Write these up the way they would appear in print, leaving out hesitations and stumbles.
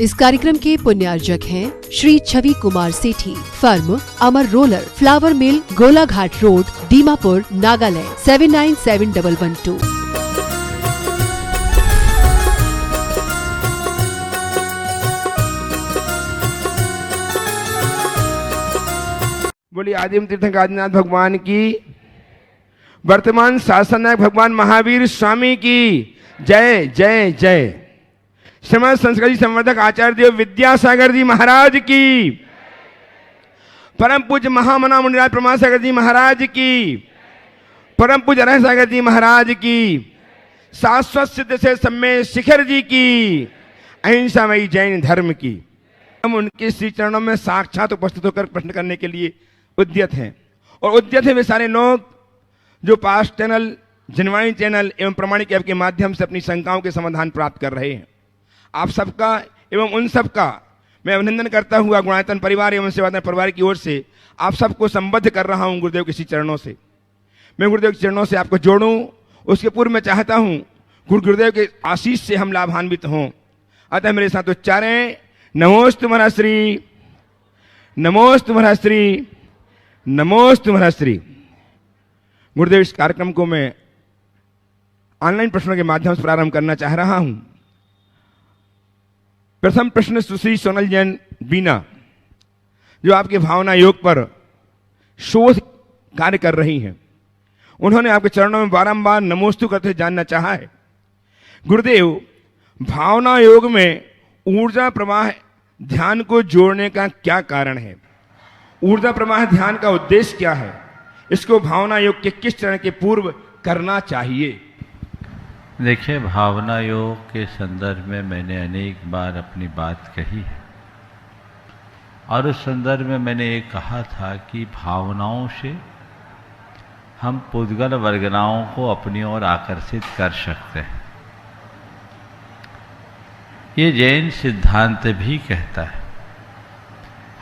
इस कार्यक्रम के पुण्यार्जक हैं श्री छवि कुमार सेठी, फर्म अमर रोलर, फ्लावर मिल, गोलाघाट रोड, दीमापुर, नागालैंड 797112। बोलिए आदिम तीर्थंकर आदिनाथ भगवान की, वर्तमान शासन नायक भगवान महावीर स्वामी की जय जय जय। श्रीमद संस्कृति संवर्धक आचार्य देव विद्यासागर जी महाराज की, परम पूज्य महामना मुनिराज प्रमाण सागर जी महाराज की, परम पूज्य अरह सागर जी महाराज की, शाश्वत सिद्ध से सम्मेद शिखर जी की, अहिंसामयी जैन धर्म की। हम उनके श्री चरणों में साक्षात उपस्थित होकर प्रश्न करने के लिए उद्यत हैं। और उद्यत हैं वे सारे लोग जो पास चैनल, जनवाणी चैनल एवं प्रमाणिक ऐप के माध्यम से अपनी शंकाओं के समाधान प्राप्त कर रहे हैं। आप सबका एवं उन सबका मैं अभिनंदन करता हुआ गुणायतन परिवार एवं सेवायतन परिवार की ओर से आप सबको संबद्ध कर रहा हूं गुरुदेव के श्री चरणों से। मैं गुरुदेव के चरणों से आपको जोड़ूं, उसके पूर्व मैं चाहता हूं गुरुदेव के आशीष से हम लाभान्वित हों। अतः मेरे साथ उच्चारें, नमोस्तु महाश्री, नमोस्तु महाश्री, नमोस्तु महाश्री। गुरुदेव, इस कार्यक्रम को मैं ऑनलाइन प्रश्नों के माध्यम से प्रारंभ करना चाह रहा हूं। प्रथम प्रश्न सुश्री सोनल जैन बीना, जो आपके भावना योग पर शोध कार्य कर रही हैं, उन्होंने आपके चरणों में बारंबार नमोस्तु करते जानना चाहा है, गुरुदेव भावना योग में ऊर्जा प्रवाह ध्यान को जोड़ने का क्या कारण है? ऊर्जा प्रवाह ध्यान का उद्देश्य क्या है? इसको भावना योग के किस चरण के पूर्व करना चाहिए? देखिए, भावना योग के संदर्भ में मैंने अनेक बार अपनी बात कही है और उस संदर्भ में मैंने ये कहा था कि भावनाओं से हम पुद्गल वर्गनाओं को अपनी ओर आकर्षित कर सकते हैं। ये जैन सिद्धांत भी कहता है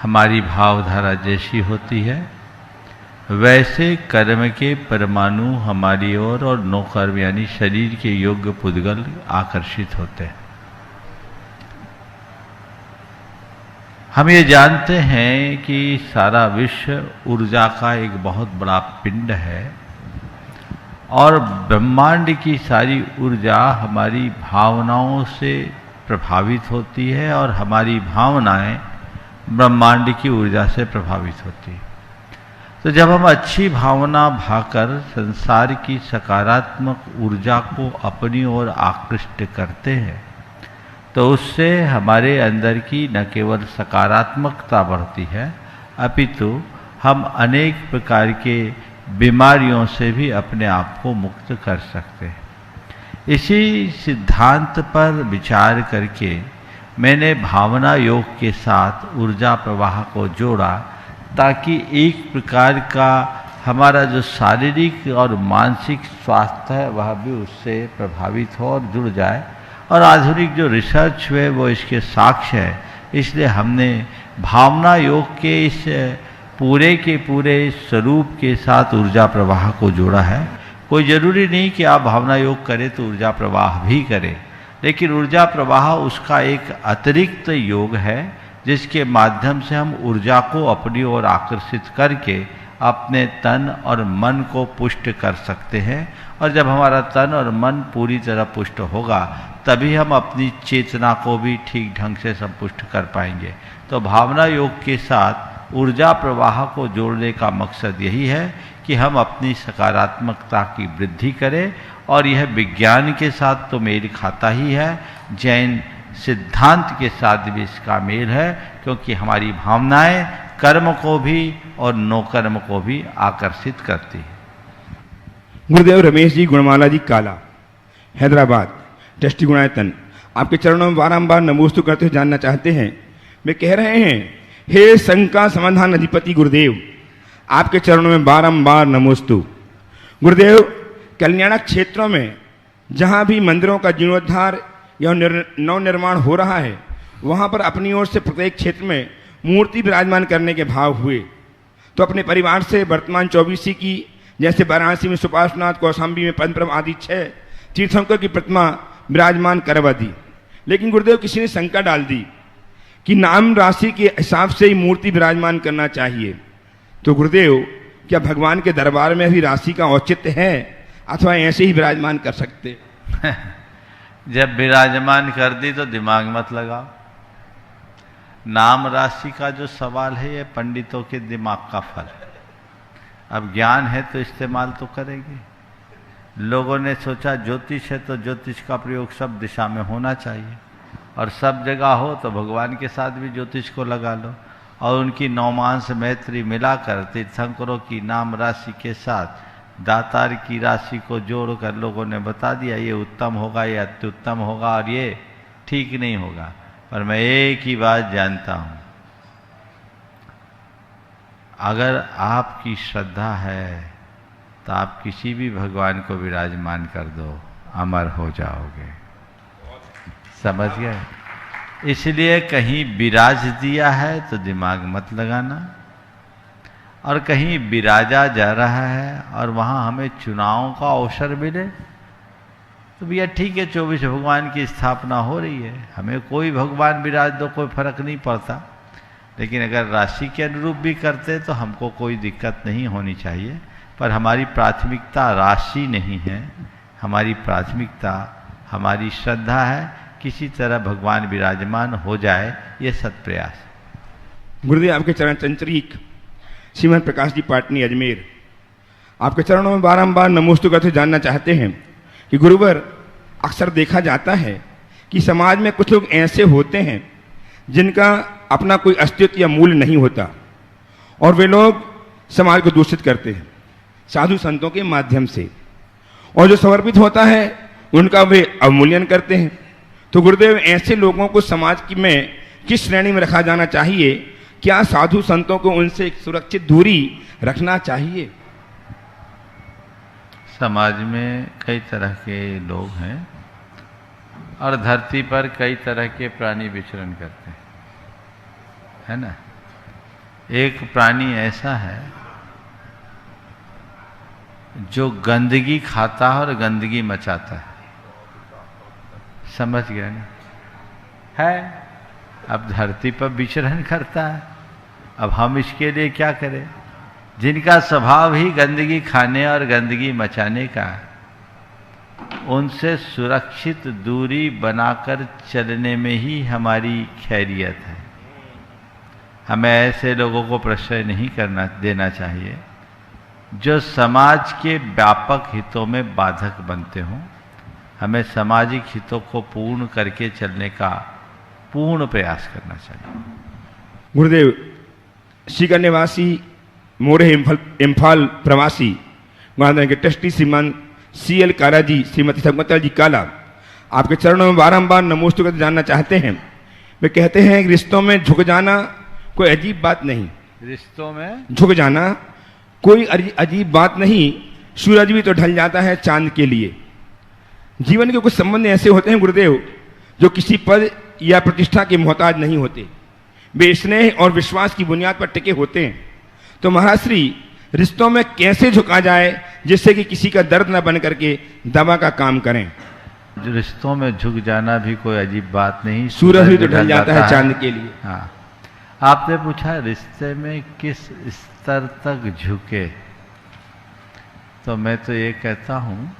हमारी भावधारा जैसी होती है वैसे कर्म के परमाणु हमारी ओर और नो कर्म यानी शरीर के योग्य पुद्गल आकर्षित होते हैं। हम ये जानते हैं कि सारा विश्व ऊर्जा का एक बहुत बड़ा पिंड है और ब्रह्मांड की सारी ऊर्जा हमारी भावनाओं से प्रभावित होती है और हमारी भावनाएं ब्रह्मांड की ऊर्जा से प्रभावित होती है। तो जब हम अच्छी भावना भाकर संसार की सकारात्मक ऊर्जा को अपनी ओर आकृष्ट करते हैं तो उससे हमारे अंदर की न केवल सकारात्मकता बढ़ती है अपितु हम अनेक प्रकार के बीमारियों से भी अपने आप को मुक्त कर सकते हैं। इसी सिद्धांत पर विचार करके मैंने भावना योग के साथ ऊर्जा प्रवाह को जोड़ा ताकि एक प्रकार का हमारा जो शारीरिक और मानसिक स्वास्थ्य है वह भी उससे प्रभावित हो और जुड़ जाए। और आधुनिक जो रिसर्च है वो इसके साक्ष्य है। इसलिए हमने भावना योग के इस पूरे के पूरे स्वरूप के साथ ऊर्जा प्रवाह को जोड़ा है। कोई ज़रूरी नहीं कि आप भावना योग करें तो ऊर्जा प्रवाह भी करें, लेकिन ऊर्जा प्रवाह उसका एक अतिरिक्त योग है जिसके माध्यम से हम ऊर्जा को अपनी ओर आकर्षित करके अपने तन और मन को पुष्ट कर सकते हैं। और जब हमारा तन और मन पूरी तरह पुष्ट होगा तभी हम अपनी चेतना को भी ठीक ढंग से संपुष्ट कर पाएंगे। तो भावना योग के साथ ऊर्जा प्रवाह को जोड़ने का मकसद यही है कि हम अपनी सकारात्मकता की वृद्धि करें और यह विज्ञान के साथ तो मेल खाता ही है, जैन सिद्धांत के साथ भी इसका मेल है, क्योंकि हमारी भावनाएं कर्म को भी और नो कर्म को भी आकर्षित करती है। गुरुदेव रमेश जी गुणमाला जी काला, हैदराबाद, ट्रस्टी गुणायतन, आपके चरणों में बारंबार नमोस्तु करते हुए जानना चाहते हैं। वे कह रहे हैं, हे शंका समाधान अधिपति गुरुदेव, आपके चरणों में बारंबार नमोस्तु। गुरुदेव, कल्याणक क्षेत्रों में जहां भी मंदिरों का जीर्णोद्धार या नवनिर्माण हो रहा है वहां पर अपनी ओर से प्रत्येक क्षेत्र में मूर्ति विराजमान करने के भाव हुए, तो अपने परिवार से वर्तमान 24 की, जैसे वाराणसी में सुपार्श्वनाथ, कौशाम्बी में पद्मप्रभ आदि 6 तीर्थंकर की प्रतिमा विराजमान करवा दी। लेकिन गुरुदेव किसी ने शंका डाल दी कि नाम राशि के हिसाब से ही मूर्ति विराजमान करना चाहिए। तो गुरुदेव, क्या भगवान के दरबार में भी राशि का औचित्य है अथवा ऐसे ही विराजमान कर सकते? जब विराजमान कर दी तो दिमाग मत लगाओ। नाम राशि का जो सवाल है ये पंडितों के दिमाग का फल है। अब ज्ञान है तो इस्तेमाल तो करेंगे। लोगों ने सोचा ज्योतिष है तो ज्योतिष का प्रयोग सब दिशा में होना चाहिए, और सब जगह हो तो भगवान के साथ भी ज्योतिष को लगा लो, और उनकी नौमांस मैत्री मिलाकर तीर्थंकरों की नाम राशि के साथ दातार की राशि को जोड़कर लोगों ने बता दिया ये उत्तम होगा, ये अत्युत्तम होगा और ये ठीक नहीं होगा। पर मैं एक ही बात जानता हूँ, अगर आपकी श्रद्धा है तो आप किसी भी भगवान को विराजमान कर दो, अमर हो जाओगे। समझ गए? इसलिए कहीं विराज दिया है तो दिमाग मत लगाना, और कहीं विराजा जा रहा है और वहाँ हमें चुनाव का अवसर मिले तो भैया ठीक है, 24 भगवान की स्थापना हो रही है, हमें कोई भगवान विराज दो, कोई फर्क नहीं पड़ता। लेकिन अगर राशि के अनुरूप भी करते तो हमको कोई दिक्कत नहीं होनी चाहिए। पर हमारी प्राथमिकता राशि नहीं है, हमारी प्राथमिकता हमारी श्रद्धा है, किसी तरह भगवान विराजमान हो जाए, ये सत्प्रयास। गुरुदेव, आपके चरण चंचरीक श्रीमद प्रकाश जी पाटनी अजमेर आपके चरणों में बारंबार नमोस्तु करते जानना चाहते हैं कि गुरुवर, अक्सर देखा जाता है कि समाज में कुछ लोग ऐसे होते हैं जिनका अपना कोई अस्तित्व या मूल्य नहीं होता, और वे लोग समाज को दूषित करते हैं साधु संतों के माध्यम से, और जो समर्पित होता है उनका वे अवमूल्यन करते हैं। तो गुरुदेव, ऐसे लोगों को समाज की में किस श्रेणी में रखा जाना चाहिए? क्या साधु संतों को उनसे एक सुरक्षित दूरी रखना चाहिए? समाज में कई तरह के लोग हैं और धरती पर कई तरह के प्राणी विचरण करते हैं, है ना। एक प्राणी ऐसा है जो गंदगी खाता है और गंदगी मचाता है। समझ गए ना? है, अब धरती पर विचरण करता है, अब हम इसके लिए क्या करें? जिनका स्वभाव ही गंदगी खाने और गंदगी मचाने का है, उनसे सुरक्षित दूरी बनाकर चलने में ही हमारी खैरियत है। हमें ऐसे लोगों को प्रश्रय नहीं करना देना चाहिए जो समाज के व्यापक हितों में बाधक बनते हों। हमें सामाजिक हितों को पूर्ण करके चलने का पूर्ण प्रयास करना चाहिए। गुरुदेव, सीकर निवासी मोरे इम्फाल प्रवासी महानगर के ट्रस्टी श्रीमान CL काला जी, श्रीमती संगमता जी काला आपके चरणों में बारंबार नमोस्तु करते जानना चाहते हैं। वे कहते हैं कि रिश्तों में झुक जाना कोई अजीब बात नहीं। रिश्तों में झुक जाना कोई अजीब बात नहीं, सूरज भी तो ढल जाता है चांद के लिए। जीवन के कुछ संबंध ऐसे होते हैं गुरुदेव जो किसी पद या प्रतिष्ठा के मोहताज नहीं होते, वे स्नेह और विश्वास की बुनियाद पर टिके होते हैं। तो महाश्री, रिश्तों में कैसे झुका जाए जिससे कि किसी का दर्द न बन करके दवा का काम करें? रिश्तों में झुक जाना भी कोई अजीब बात नहीं, सूरज भी तो ढल जाता है चांद के लिए। हाँ, आपने पूछा रिश्ते में किस स्तर तक झुके, तो मैं तो ये कहता हूँ,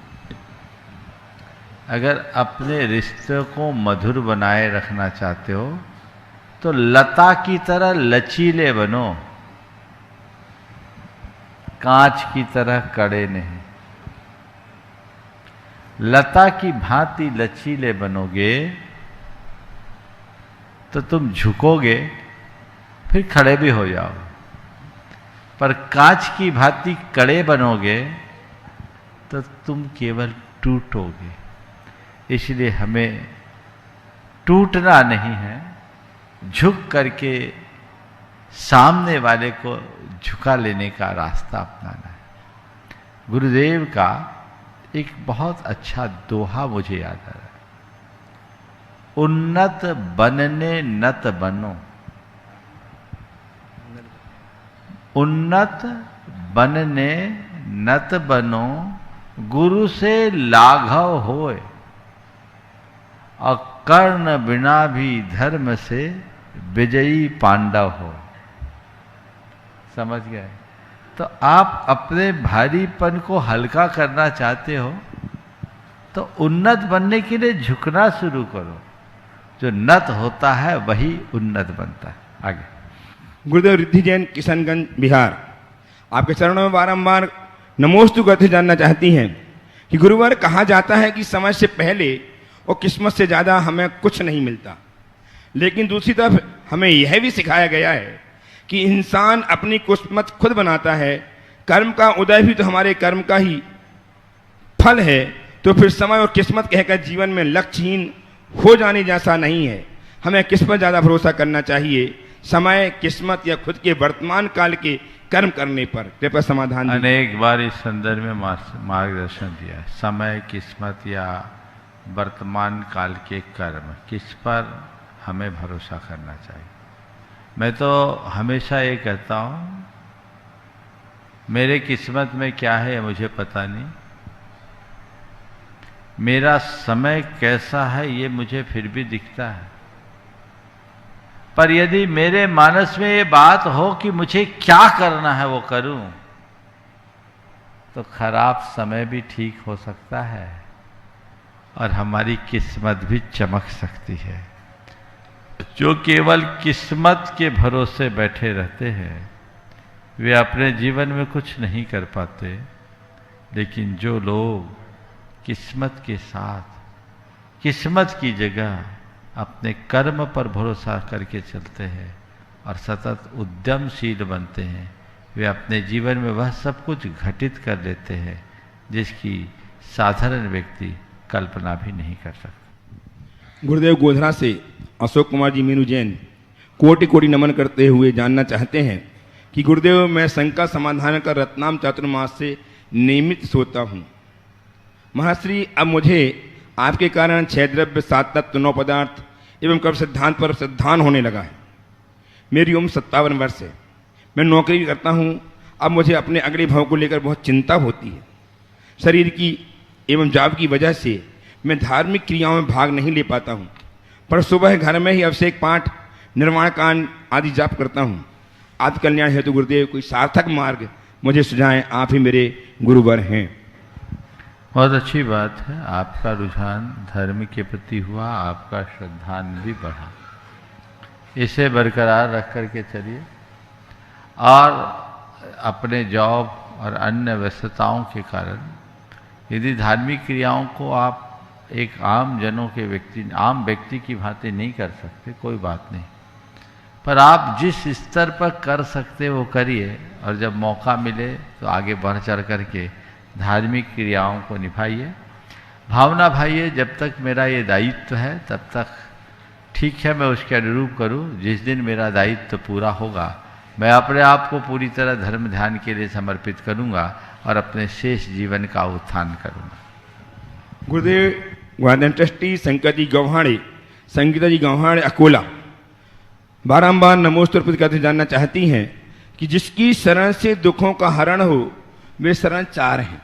अगर अपने रिश्ते को मधुर बनाए रखना चाहते हो तो लता की तरह लचीले बनो, कांच की तरह कड़े नहीं। लता की भांति लचीले बनोगे तो तुम झुकोगे, फिर खड़े भी हो जाओ। पर कांच की भांति कड़े बनोगे तो तुम केवल टूटोगे। इसलिए हमें टूटना नहीं है, झुक करके सामने वाले को झुका लेने का रास्ता अपनाना है। गुरुदेव का एक बहुत अच्छा दोहा मुझे याद आ रहा है, उन्नत बनने नत बनो। उन्नत बनने नत बनो, गुरु से लाघव होए, और कर्ण बिना भी धर्म से विजयी पांडव हो। समझ गए? तो आप अपने भारीपन को हल्का करना चाहते हो तो उन्नत बनने के लिए झुकना शुरू करो। जो नत होता है वही उन्नत बनता है। आगे। गुरुदेव रिद्धि जैन, किशनगंज, बिहार, आपके चरणों में बारंबार नमोस्तु करते जानना चाहती हैं कि गुरुवर, कहा जाता है कि समय से पहले और किस्मत से ज़्यादा हमें कुछ नहीं मिलता, लेकिन दूसरी तरफ हमें यह भी सिखाया गया है कि इंसान अपनी किस्मत खुद बनाता है। कर्म का उदय भी तो हमारे कर्म का ही फल है। तो फिर समय और किस्मत कहकर जीवन में लक्ष्यहीन हो जाने जैसा नहीं है। हमें किस पर ज़्यादा भरोसा करना चाहिए, समय, किस्मत या खुद के वर्तमान काल के कर्म करने पर? कृपया समाधान दीजिए। अनेक बार इस संदर्भ में मार्गदर्शन दिया है। समय, किस्मत या वर्तमान काल के कर्म, किस पर हमें भरोसा करना चाहिए? मैं तो हमेशा ये कहता हूँ, मेरे किस्मत में क्या है मुझे पता नहीं, मेरा समय कैसा है ये मुझे फिर भी दिखता है। पर यदि मेरे मानस में ये बात हो कि मुझे क्या करना है वो करूं, तो खराब समय भी ठीक हो सकता है और हमारी किस्मत भी चमक सकती है। जो केवल किस्मत के भरोसे बैठे रहते हैं वे अपने जीवन में कुछ नहीं कर पाते, लेकिन जो लोग किस्मत के साथ किस्मत की जगह अपने कर्म पर भरोसा करके चलते हैं और सतत उद्यमशील बनते हैं, वे अपने जीवन में वह सब कुछ घटित कर लेते हैं जिसकी साधारण व्यक्ति कल्पना भी नहीं कर सकता। गुरुदेव, गोधरा से अशोक कुमार जी, मीनू जैन, कोटि कोटि नमन करते हुए जानना चाहते हैं कि गुरुदेव, मैं शंका समाधान का रत्नाम चातुर्मास से नियमित सोता हूँ। महाश्री, अब मुझे आपके कारण 6 द्रव्य, 7 तत्व, 9 पदार्थ एवं कर्म सिद्धांत पर सिद्धांत होने लगा है। मेरी उम्र 57 वर्ष है। मैं नौकरी भी करता हूँ। अब मुझे अपने अगले भाव को लेकर बहुत चिंता होती है। शरीर की एवं जॉब की वजह से मैं धार्मिक क्रियाओं में भाग नहीं ले पाता हूँ, पर सुबह घर में ही अभिषेक पाठ, निर्माण कांड आदि जाप करता हूँ। आप कल्याण हेतु गुरुदेव कोई सार्थक मार्ग मुझे सुझाएं, आप ही मेरे गुरुवर हैं। बहुत अच्छी बात है, आपका रुझान धर्म के प्रति हुआ, आपका श्रद्धान भी बढ़ा। इसे बरकरार रख करके चलिए और अपने जॉब और अन्य व्यस्तताओं के कारण यदि धार्मिक क्रियाओं को आप एक आम जनों के आम व्यक्ति की भांति नहीं कर सकते, कोई बात नहीं, पर आप जिस स्तर पर कर सकते वो करिए और जब मौका मिले तो आगे बढ़ चढ़ करके धार्मिक क्रियाओं को निभाइए। भावना भाइये, जब तक मेरा ये दायित्व है तब तक ठीक है, मैं उसके अनुरूप करूं। जिस दिन मेरा दायित्व पूरा होगा मैं अपने आप को पूरी तरह धर्म ध्यान के लिए समर्पित करूंगा और अपने शेष जीवन का उत्थान करूंगा। गुरुदेव, गार्डन ट्रस्टी शंकर जी गौहाड़े, संगीता जी गौहाड़े, अकोला, बारंबार नमोस्तु अर्पित करते जानना चाहती हैं कि जिसकी शरण से दुखों का हरण हो वे शरण 4 हैं,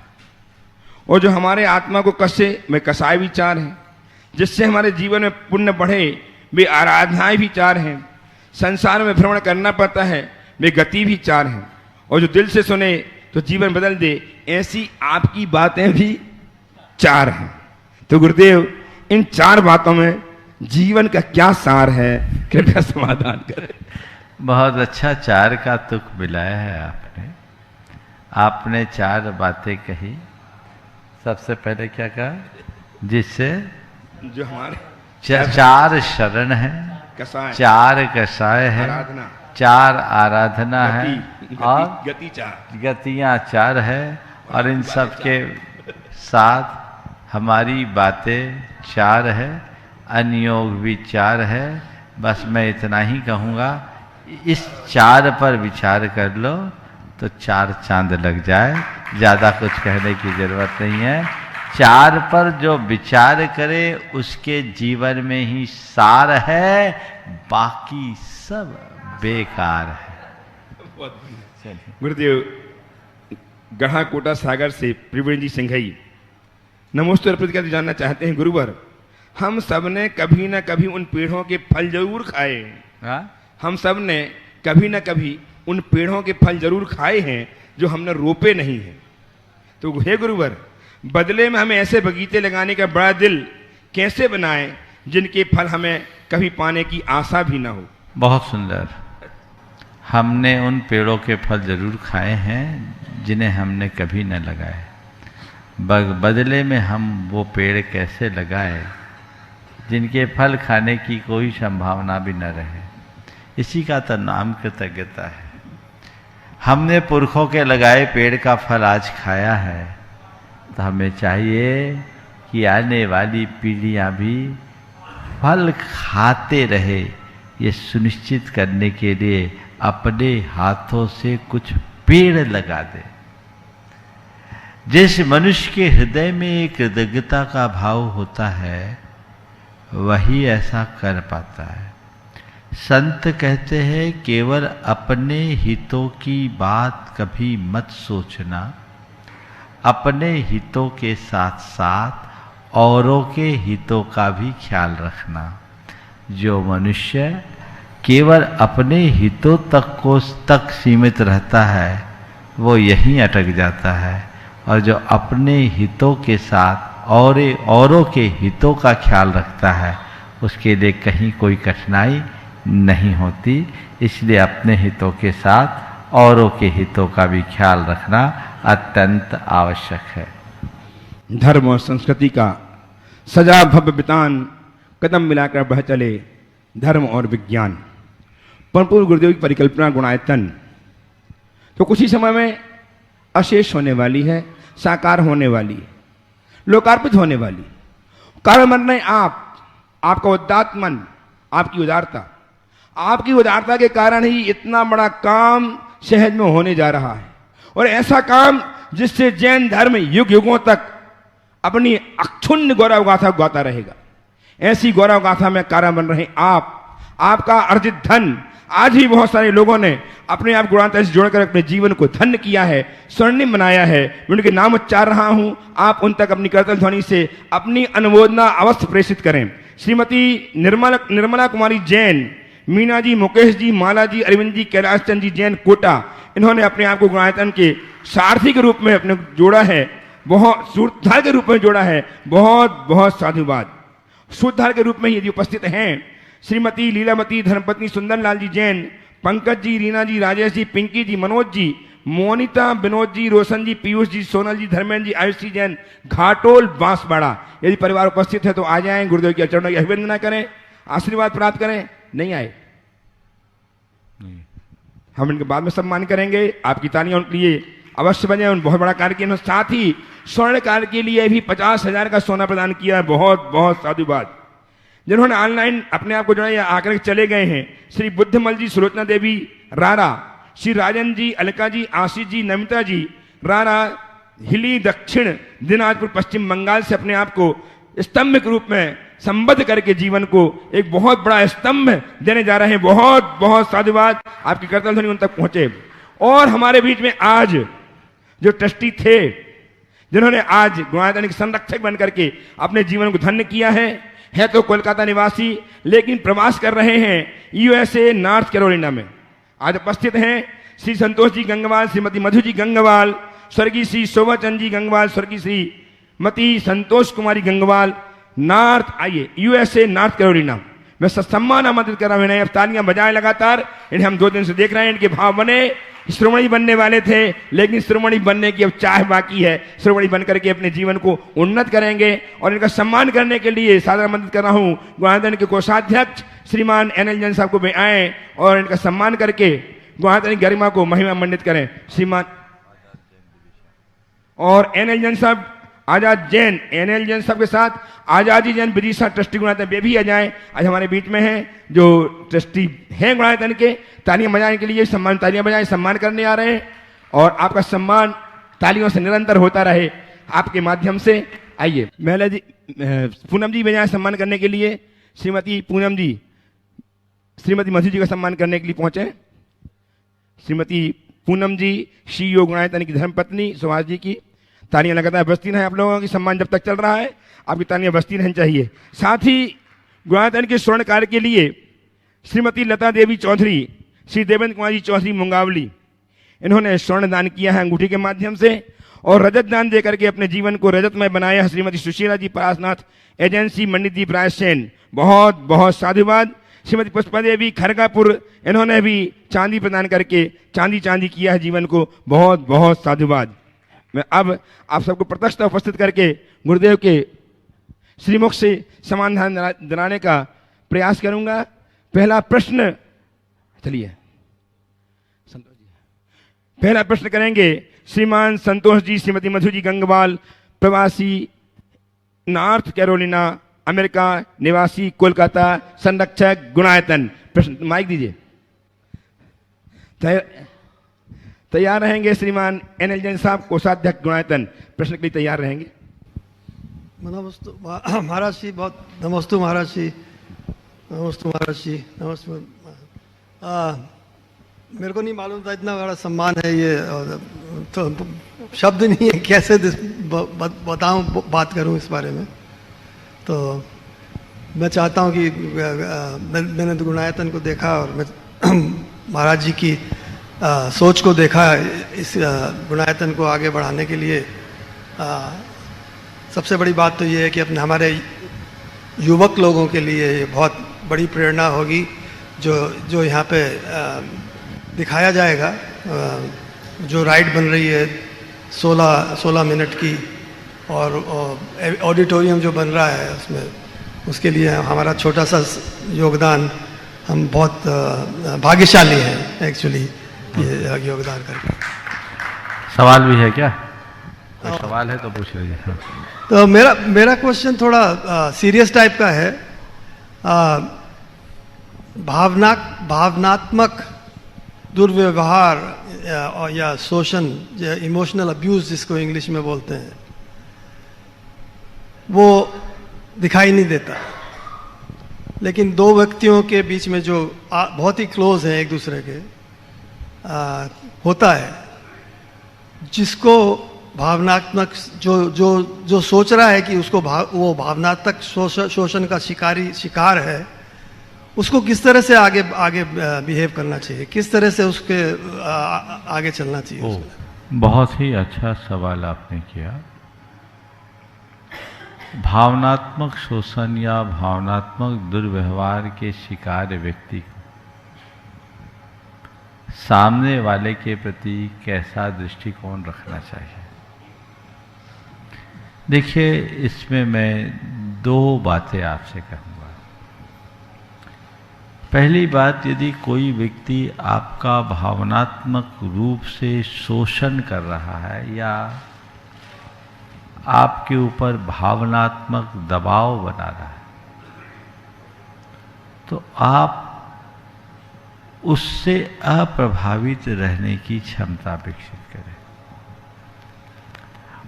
और जो हमारे आत्मा को कसे वे कसाय भी 4 हैं। जिससे हमारे जीवन में पुण्य बढ़े वे आराधनाएं भी 4 हैं। संसार में भ्रमण करना पड़ता है वे गति भी 4 हैं, और जो दिल से सुने तो जीवन बदल दे ऐसी आपकी बातें भी 4 हैं। तो गुरुदेव, इन 4 बातों में जीवन का क्या सार है, कृपया समाधान करें। बहुत अच्छा 4 का तुक मिलाया है आपने 4 बातें कही। सबसे पहले क्या कहा? जिससे जो हमारे 4 शरण है, कसाय, 4 कसाय है, 4 आराधना है और गतियाँ 4 है, और इन सब के साथ हमारी बातें 4 है, अनुयोग भी 4 है। बस मैं इतना ही कहूँगा, इस 4 पर विचार कर लो तो 4 चांद लग जाए। ज़्यादा कुछ कहने की जरूरत नहीं है। 4 पर जो विचार करे उसके जीवन में ही सार है, बाकी सब बेकार है। गुरुदेव, गढ़ा कोटा सागर से प्रवीण जी सिंघई नमोस्तु अर्पित करके जानना चाहते हैं, गुरुवर, हम सब ने कभी न कभी उन पेड़ों के फल जरूर खाए, हाँ? हम सब ने कभी ना कभी उन पेड़ों के फल जरूर खाए हैं जो हमने रोपे नहीं हैं। तो हे गुरुवर, बदले में हमें ऐसे बगीचे लगाने का बड़ा दिल कैसे बनाएं जिनके फल हमें कभी पाने की आशा भी ना हो। बहुत सुंदर। हमने उन पेड़ों के फल जरूर खाए हैं जिन्हें हमने कभी न लगाए। बदले में हम वो पेड़ कैसे लगाए जिनके फल खाने की कोई संभावना भी न रहे। इसी का तो नाम कृतज्ञता है। हमने पुरखों के लगाए पेड़ का फल आज खाया है, तो हमें चाहिए कि आने वाली पीढ़ियां भी फल खाते रहे, ये सुनिश्चित करने के लिए अपने हाथों से कुछ पेड़ लगा दे। जिस मनुष्य के हृदय में कृतज्ञता का भाव होता है वही ऐसा कर पाता है। संत कहते हैं केवल अपने हितों की बात कभी मत सोचना, अपने हितों के साथ साथ औरों के हितों का भी ख्याल रखना। जो मनुष्य केवल अपने हितों तक सीमित रहता है वो यहीं अटक जाता है, और जो अपने हितों के साथ औरों के हितों का ख्याल रखता है उसके लिए कहीं कोई कठिनाई नहीं होती। इसलिए अपने हितों के साथ औरों के हितों का भी ख्याल रखना अत्यंत आवश्यक है। धर्म और संस्कृति का सजा भव्य वितान कदम मिलाकर बह चले धर्म और विज्ञान। परम पूज्य गुरुदेव की परिकल्पना गुणायतन तो कुछ ही समय में अशेष होने वाली है, साकार होने वाली है, लोकार्पित होने वाली। कारण बन रहे आपका उदात्त मन, आपकी उदारता के कारण ही इतना बड़ा काम सहज में होने जा रहा है। और ऐसा काम जिससे जैन धर्म युग युगों तक अपनी अक्षुण्ण गौरव गाथा गाता रहेगा। ऐसी गौरव गाथा में कारण बन रहे आपका अर्जित धन। आज ही बहुत सारे लोगों ने अपने आप गुणांतर से जोड़कर अपने जीवन को धन्य किया है, स्वर्णिम बनाया है। मैं उनके नाम उच्चार रहा हूं, आप उन तक अपनी करतल ध्वनि से अपनी अनुमोदना अवश्य प्रेषित करें। श्रीमती निर्मला कुमारी जैन, मीना जी, मुकेश जी, माला जी, अरविंद जी, कैलाश चंद जी जैन कोटा, इन्होंने अपने आप को गुणायतन के सारथी के रूप में अपने जोड़ा है, बहुत सूत्रधार के रूप में जोड़ा है। बहुत बहुत साधुवाद। सूत्रधार के रूप में यदि उपस्थित हैं श्रीमती लीलामती, धर्मपत्नी सुंदरलाल जी जैन, पंकज जी, रीना जी, राजेश जी, पिंकी जी, मनोज जी, मोनिता, विनोद जी, रोशन जी, पीयूष जी, सोनल जी, धर्मेंद्र जी, आयुष जी जैन, घाटोल बांसवाड़ा। यदि परिवार उपस्थित है तो आ जाएं, गुरुदेव के चरणों की अभिवंदना करें, आशीर्वाद प्राप्त करें। नहीं आए हम इनके बाद में सम्मान करेंगे। आपकी तालियां उनके लिए अवश्य बजाएं। उन बहुत बड़ा कार्य किया, साथ ही स्वर्ण कार्य के लिए भी 50,000 का सोना प्रदान किया है। बहुत बहुत साधुवाद। जिन्होंने ऑनलाइन अपने आप को जोड़ा या आकर चले गए हैं, श्री बुद्धमल जी, सुलोचना देवी रारा, श्री राजन जी, अलका जी, आशीष जी, नमिता जी रारा, हिली दक्षिण दिनाजपुर पश्चिम बंगाल से अपने आप को स्तंभ के रूप में संबद्ध करके जीवन को एक बहुत बड़ा स्तंभ देने जा रहे हैं। बहुत बहुत साधुवाद। आपकी करतल ध्वनि उन तक पहुंचे। और हमारे बीच में आज जो ट्रस्टी थे, जिन्होंने आज गुणायतन के संरक्षक बनकर के अपने जीवन को धन्य किया है तो कोलकाता निवासी, लेकिन प्रवास कर रहे हैं यूएसए नॉर्थ कैरोलिना में। आज उपस्थित हैं श्री संतोष जी गंगवाल, श्रीमती मधु जी गंगवाल, स्वर्गीय श्री शोभाचंद जी गंगवाल, स्वर्गीय श्रीमती संतोष कुमारी गंगवाल, नॉर्थ आइए यूएसए नॉर्थ कैरोलिना। मैं सम्मान आमंत्रित कर रहा हूं। इन्हें अब तालियां बजाएं लगातार। इन्हें हम 2 दिन से देख रहे हैं। इनके भाव बने, श्रोमणी बनने वाले थे, लेकिन श्रोमणी बनने की अब चाह बाकी है। श्रोमणी बनकर के अपने जीवन को उन्नत करेंगे। और इनका सम्मान करने के लिए सादर आमंत्रित कर रहा हूं गुणायतन के कोषाध्यक्ष श्रीमान एनएल जैन साहब को भी आए और इनका सम्मान करके गुणायतन की गरिमा को महिमा मंडित करें। श्रीमान और एनएल जैन साहब, आजाद जैन, एनएल जैन साहब के साथ आजादी जैन विदिशा ट्रस्टी गुणायतन, वे भी आ जाए। आज हमारे बीच में हैं जो ट्रस्टी हैं गुणायतन के। तालियां बजाने के लिए सम्मान, तालियां बजाएं, सम्मान करने आ रहे हैं। और आपका सम्मान तालियों से निरंतर होता रहे आपके माध्यम से। आइए महिला जी, पूनम जी बजाएं सम्मान करने के लिए। श्रीमती पूनम जी, श्रीमती मधु जी का सम्मान करने के लिए पहुंचे। श्रीमती पूनम जी CEO गुणायतन की धर्मपत्नी सुभाष जी की तालियां लगातार बजती रहें। आप लोगों की सम्मान जब तक चल रहा है आपकी तालियां बजती रहनी चाहिए। साथ ही गुणायतन के स्वर्ण कार्य के लिए श्रीमती लता देवी चौधरी, श्री देवेंद्र कुमार जी चौधरी मुंगावली, इन्होंने स्वर्ण दान किया है अंगूठी के माध्यम से, और रजत दान देकर के अपने जीवन को रजतमय बनाया है श्रीमती सुशीला जी परासनाथ एजेंसी मणिदीप रायसेन, बहुत बहुत साधुवाद। श्रीमती पुष्पा देवी खरगापुर, इन्होंने भी चांदी प्रदान करके चांदी किया है जीवन को, बहुत बहुत साधुवाद। मैं अब आप सबको प्रत्यक्ष उपस्थित करके गुरुदेव के श्रीमुख से समाधान दिलाने का प्रयास करूंगा। पहला प्रश्न, चलिए संतोष जी, पहला प्रश्न करेंगे श्रीमान संतोष जी, श्रीमती मधु जी गंगवाल, प्रवासी नॉर्थ कैरोलिना अमेरिका, निवासी कोलकाता, संरक्षक गुणायतन। प्रश्न माइक दीजिए। तैयार रहेंगे श्रीमान एनएल जैन साहब, कोषाध्यक्ष गुणायतन, प्रश्न के लिए तैयार रहेंगे। नमस्तु महाराज जी, बहुत नमस्तु महाराज जी, नमस्तु महाराज जी, नमस्ते। मेरे को नहीं मालूम था इतना बड़ा सम्मान है ये, तो शब्द नहीं है कैसे बताऊं, बात करूं इस बारे में। तो मैं चाहता हूं कि मैंने तो गुणायतन को देखा और मैं महाराज जी की सोच को देखा। इस गुणायतन को आगे बढ़ाने के लिए सबसे बड़ी बात तो ये है कि अपने हमारे युवक लोगों के लिए ये बहुत बड़ी प्रेरणा होगी जो यहाँ पे दिखाया जाएगा। जो राइड बन रही है 16 मिनट की, और ऑडिटोरियम जो बन रहा है उसमें, उसके लिए हमारा छोटा सा योगदान, हम बहुत भाग्यशाली हैं एक्चुअली ये योगदान करके। सवाल भी है क्या? कोई सवाल है तो पूछ लीजिए। तो मेरा क्वेश्चन थोड़ा सीरियस टाइप का है। भावनात्मक दुर्व्यवहार या शोषण, या इमोशनल अब्यूज जिसको इंग्लिश में बोलते हैं, वो दिखाई नहीं देता, लेकिन दो व्यक्तियों के बीच में जो बहुत ही क्लोज हैं एक दूसरे के, होता है, जिसको भावनात्मक जो सोच रहा है कि उसको वो भावनात्मक शोषण का शिकार है, उसको किस तरह से आगे बिहेव करना चाहिए, किस तरह से उसके आगे चलना चाहिए। बहुत ही अच्छा सवाल आपने किया। भावनात्मक शोषण या भावनात्मक दुर्व्यवहार के शिकार व्यक्ति को सामने वाले के प्रति कैसा दृष्टिकोण रखना चाहिए। देखिए, इसमें मैं दो बातें आपसे कहूँगा। पहली बात, यदि कोई व्यक्ति आपका भावनात्मक रूप से शोषण कर रहा है या आपके ऊपर भावनात्मक दबाव बना रहा है, तो आप उससे अप्रभावित रहने की क्षमता विकसित करें।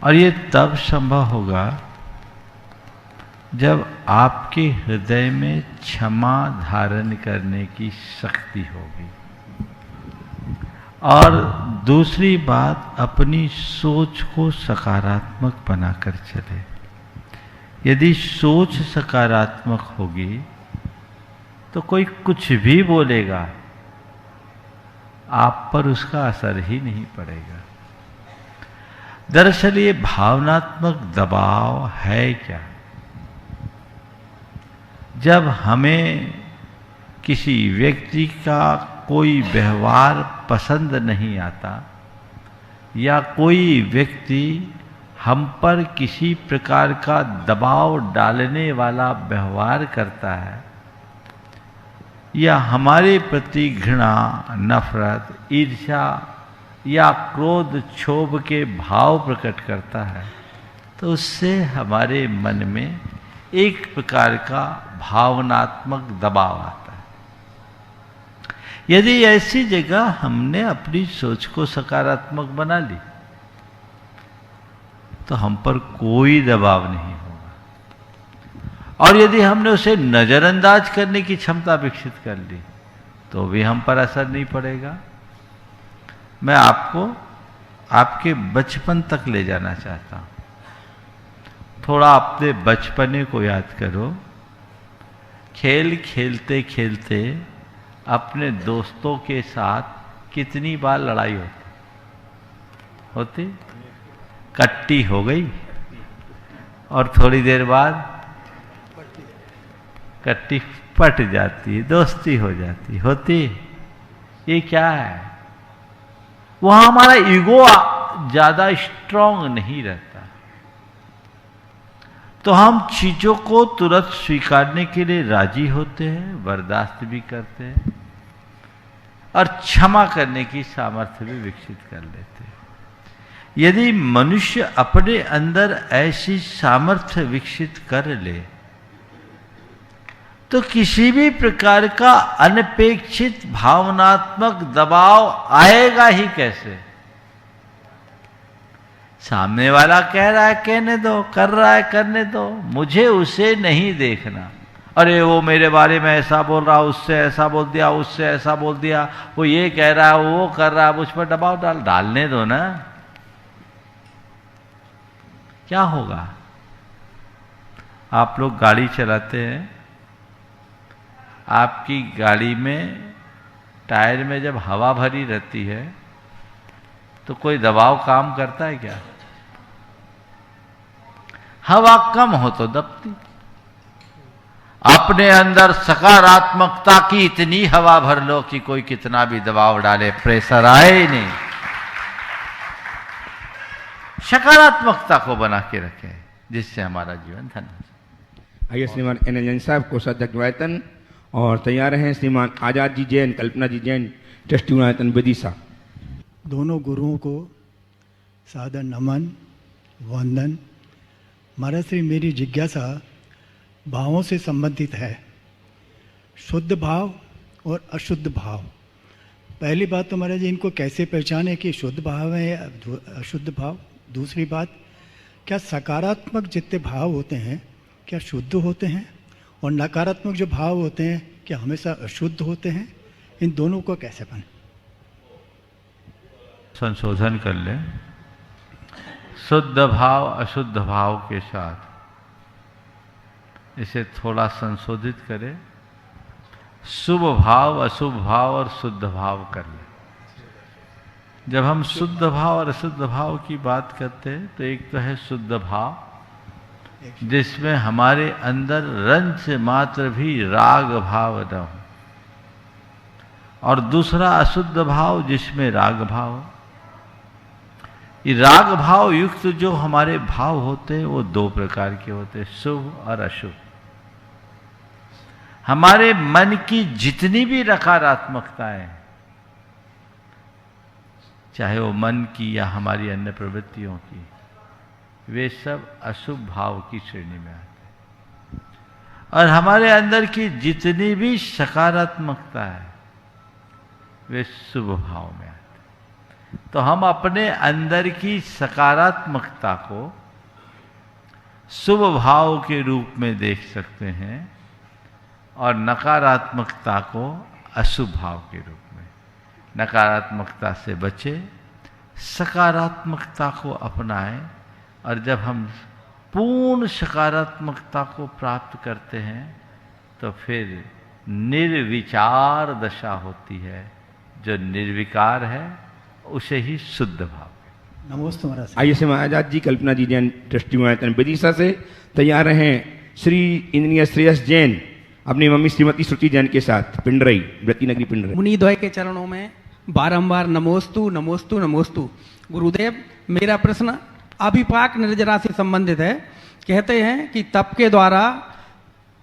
और ये तब संभव होगा जब आपके हृदय में क्षमा धारण करने की शक्ति होगी। और दूसरी बात, अपनी सोच को सकारात्मक बनाकर चले। यदि सोच सकारात्मक होगी तो कोई कुछ भी बोलेगा, आप पर उसका असर ही नहीं पड़ेगा। दरअसल ये भावनात्मक दबाव है क्या? जब हमें किसी व्यक्ति का कोई व्यवहार पसंद नहीं आता या कोई व्यक्ति हम पर किसी प्रकार का दबाव डालने वाला व्यवहार करता है या हमारे प्रति घृणा, नफरत, ईर्ष्या या क्रोध, क्षोभ के भाव प्रकट करता है, तो उससे हमारे मन में एक प्रकार का भावनात्मक दबाव आता है। यदि ऐसी जगह हमने अपनी सोच को सकारात्मक बना ली तो हम पर कोई दबाव नहीं होगा। और यदि हमने उसे नजरअंदाज करने की क्षमता विकसित कर ली तो भी हम पर असर नहीं पड़ेगा। मैं आपको आपके बचपन तक ले जाना चाहता हूं। थोड़ा अपने बचपने को याद करो। खेल खेलते खेलते अपने दोस्तों के साथ कितनी बार लड़ाई होती? कट्टी हो गई और थोड़ी देर बाद कट्टी पट जाती, दोस्ती हो जाती, होती। ये क्या है? वहां हमारा ईगो ज्यादा स्ट्रांग नहीं रहता, तो हम चीजों को तुरंत स्वीकारने के लिए राजी होते हैं, बर्दाश्त भी करते हैं और क्षमा करने की सामर्थ्य भी विकसित कर लेते हैं। यदि मनुष्य अपने अंदर ऐसी सामर्थ्य विकसित कर ले तो किसी भी प्रकार का अनपेक्षित भावनात्मक दबाव आएगा ही कैसे? सामने वाला कह रहा है कहने दो, कर रहा है करने दो, मुझे उसे नहीं देखना। अरे वो मेरे बारे में ऐसा बोल रहा, उससे ऐसा बोल दिया, उससे ऐसा बोल दिया, वो ये कह रहा है, वो कर रहा है, मुझ पर दबाव डालने दो ना। क्या होगा? आप लोग गाड़ी चलाते हैं, आपकी गाड़ी में टायर में जब हवा भरी रहती है तो कोई दबाव काम करता है क्या? हवा कम हो तो दबती। अपने अंदर सकारात्मकता की इतनी हवा भर लो कि कोई कितना भी दबाव डाले, प्रेशर आए ही नहीं। सकारात्मकता को बना के रखें, जिससे हमारा जीवन धन्य हो। आइए श्रीमान एन जैन साहब को सदक वेतन और तैयार हैं श्रीमान आजाद जी जैन, कल्पना जी जैन, ट्रस्टी आयतन विदिशा। दोनों गुरुओं को सादर नमन वंदन। महाराज श्री, मेरी जिज्ञासा भावों से संबंधित है, शुद्ध भाव और अशुद्ध भाव। पहली बात तो महाराज इनको कैसे पहचाने कि शुद्ध भाव है या अशुद्ध भाव? दूसरी बात, क्या सकारात्मक जितने भाव होते हैं क्या शुद्ध होते हैं और नकारात्मक जो भाव होते हैं क्या हमेशा अशुद्ध होते हैं? इन दोनों को कैसे बने? संशोधन कर ले। शुद्ध भाव अशुद्ध भाव के साथ इसे थोड़ा संशोधित करें, शुभ भाव अशुभ भाव और शुद्ध भाव कर ले। जब हम शुद्ध भाव और अशुद्ध भाव की बात करते हैं तो एक तो है शुद्ध भाव, जिसमें हमारे अंदर रंच मात्र भी राग भाव न हो, और दूसरा अशुद्ध भाव जिसमें राग भाव हो। ये राग भाव युक्त जो हमारे भाव होते हैं वो दो प्रकार के होते हैं, शुभ और अशुभ। हमारे मन की जितनी भी नकारात्मकताएं, चाहे वो मन की या हमारी अन्य प्रवृत्तियों की, वे सब अशुभ भाव की श्रेणी में आते हैं। और हमारे अंदर की जितनी भी सकारात्मकता है वे शुभ भाव में आते हैं। तो हम अपने अंदर की सकारात्मकता को शुभ भाव के रूप में देख सकते हैं और नकारात्मकता को अशुभ भाव के रूप में। नकारात्मकता से बचे, सकारात्मकता को अपनाएं, और जब हम पूर्ण सकारात्मकता को प्राप्त करते हैं तो फिर निर्विचार दशा होती है। जो निर्विकार है उसे ही शुद्ध भाव। नमस्ते महाराज। आइए श्रीमान आजाद जी, कल्पना जी जैन, ट्रस्टी आयतन विदिशा से तैयार हैं श्री इंजीनियर श्रेयस जैन अपनी मम्मी श्रीमती श्रुति जैन के साथ, पिंडरई, व्रती नगरी पिंडरई। मुनिद्वय के चरणों में बारंबार नमोस्तु नमोस्तु नमोस्तु। गुरुदेव, मेरा प्रश्न अभिपाक निर्जरा से संबंधित है। कहते हैं कि तप के द्वारा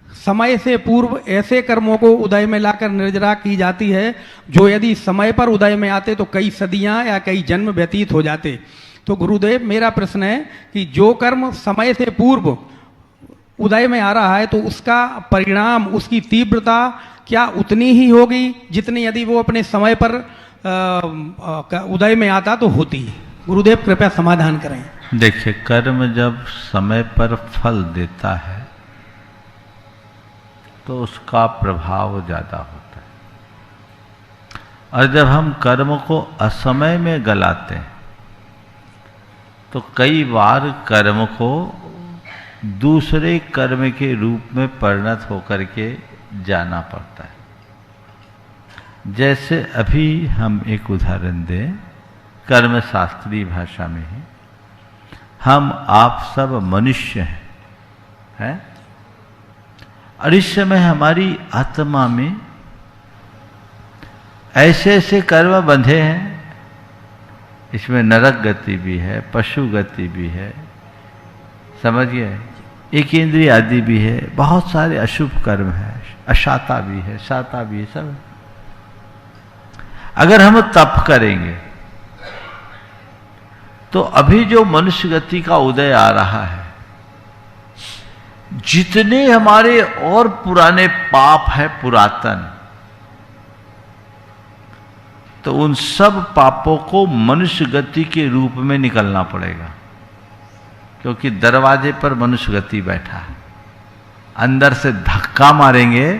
समय से पूर्व ऐसे कर्मों को उदय में लाकर निर्जरा की जाती है जो यदि समय पर उदय में आते तो कई सदियां या कई जन्म व्यतीत हो जाते। तो गुरुदेव, मेरा प्रश्न है कि जो कर्म समय से पूर्व उदय में आ रहा है तो उसका परिणाम, उसकी तीव्रता क्या उतनी ही होगी जितनी यदि वो अपने समय पर उदय में आता तो होती? गुरुदेव कृपया समाधान करें। देखिए, कर्म जब समय पर फल देता है तो उसका प्रभाव ज्यादा होता है, और जब हम कर्म को असमय में गलाते हैं तो कई बार कर्म को दूसरे कर्म के रूप में परिणत होकर के जाना पड़ता है। जैसे अभी हम एक उदाहरण दें कर्मशास्त्रीय भाषा में ही, हम आप सब मनुष्य हैं और इस समय हमारी आत्मा में ऐसे ऐसे कर्म बंधे हैं, इसमें नरक गति भी है, पशु गति भी है, समझिए, एक इंद्रिय आदि भी है, बहुत सारे अशुभ कर्म है, अशाता भी है, शाता भी है, सब। अगर हम तप करेंगे तो अभी जो मनुष्य गति का उदय आ रहा है, जितने हमारे और पुराने पाप है पुरातन, तो उन सब पापों को मनुष्य गति के रूप में निकलना पड़ेगा, क्योंकि दरवाजे पर मनुष्य गति बैठा है। अंदर से धक्का मारेंगे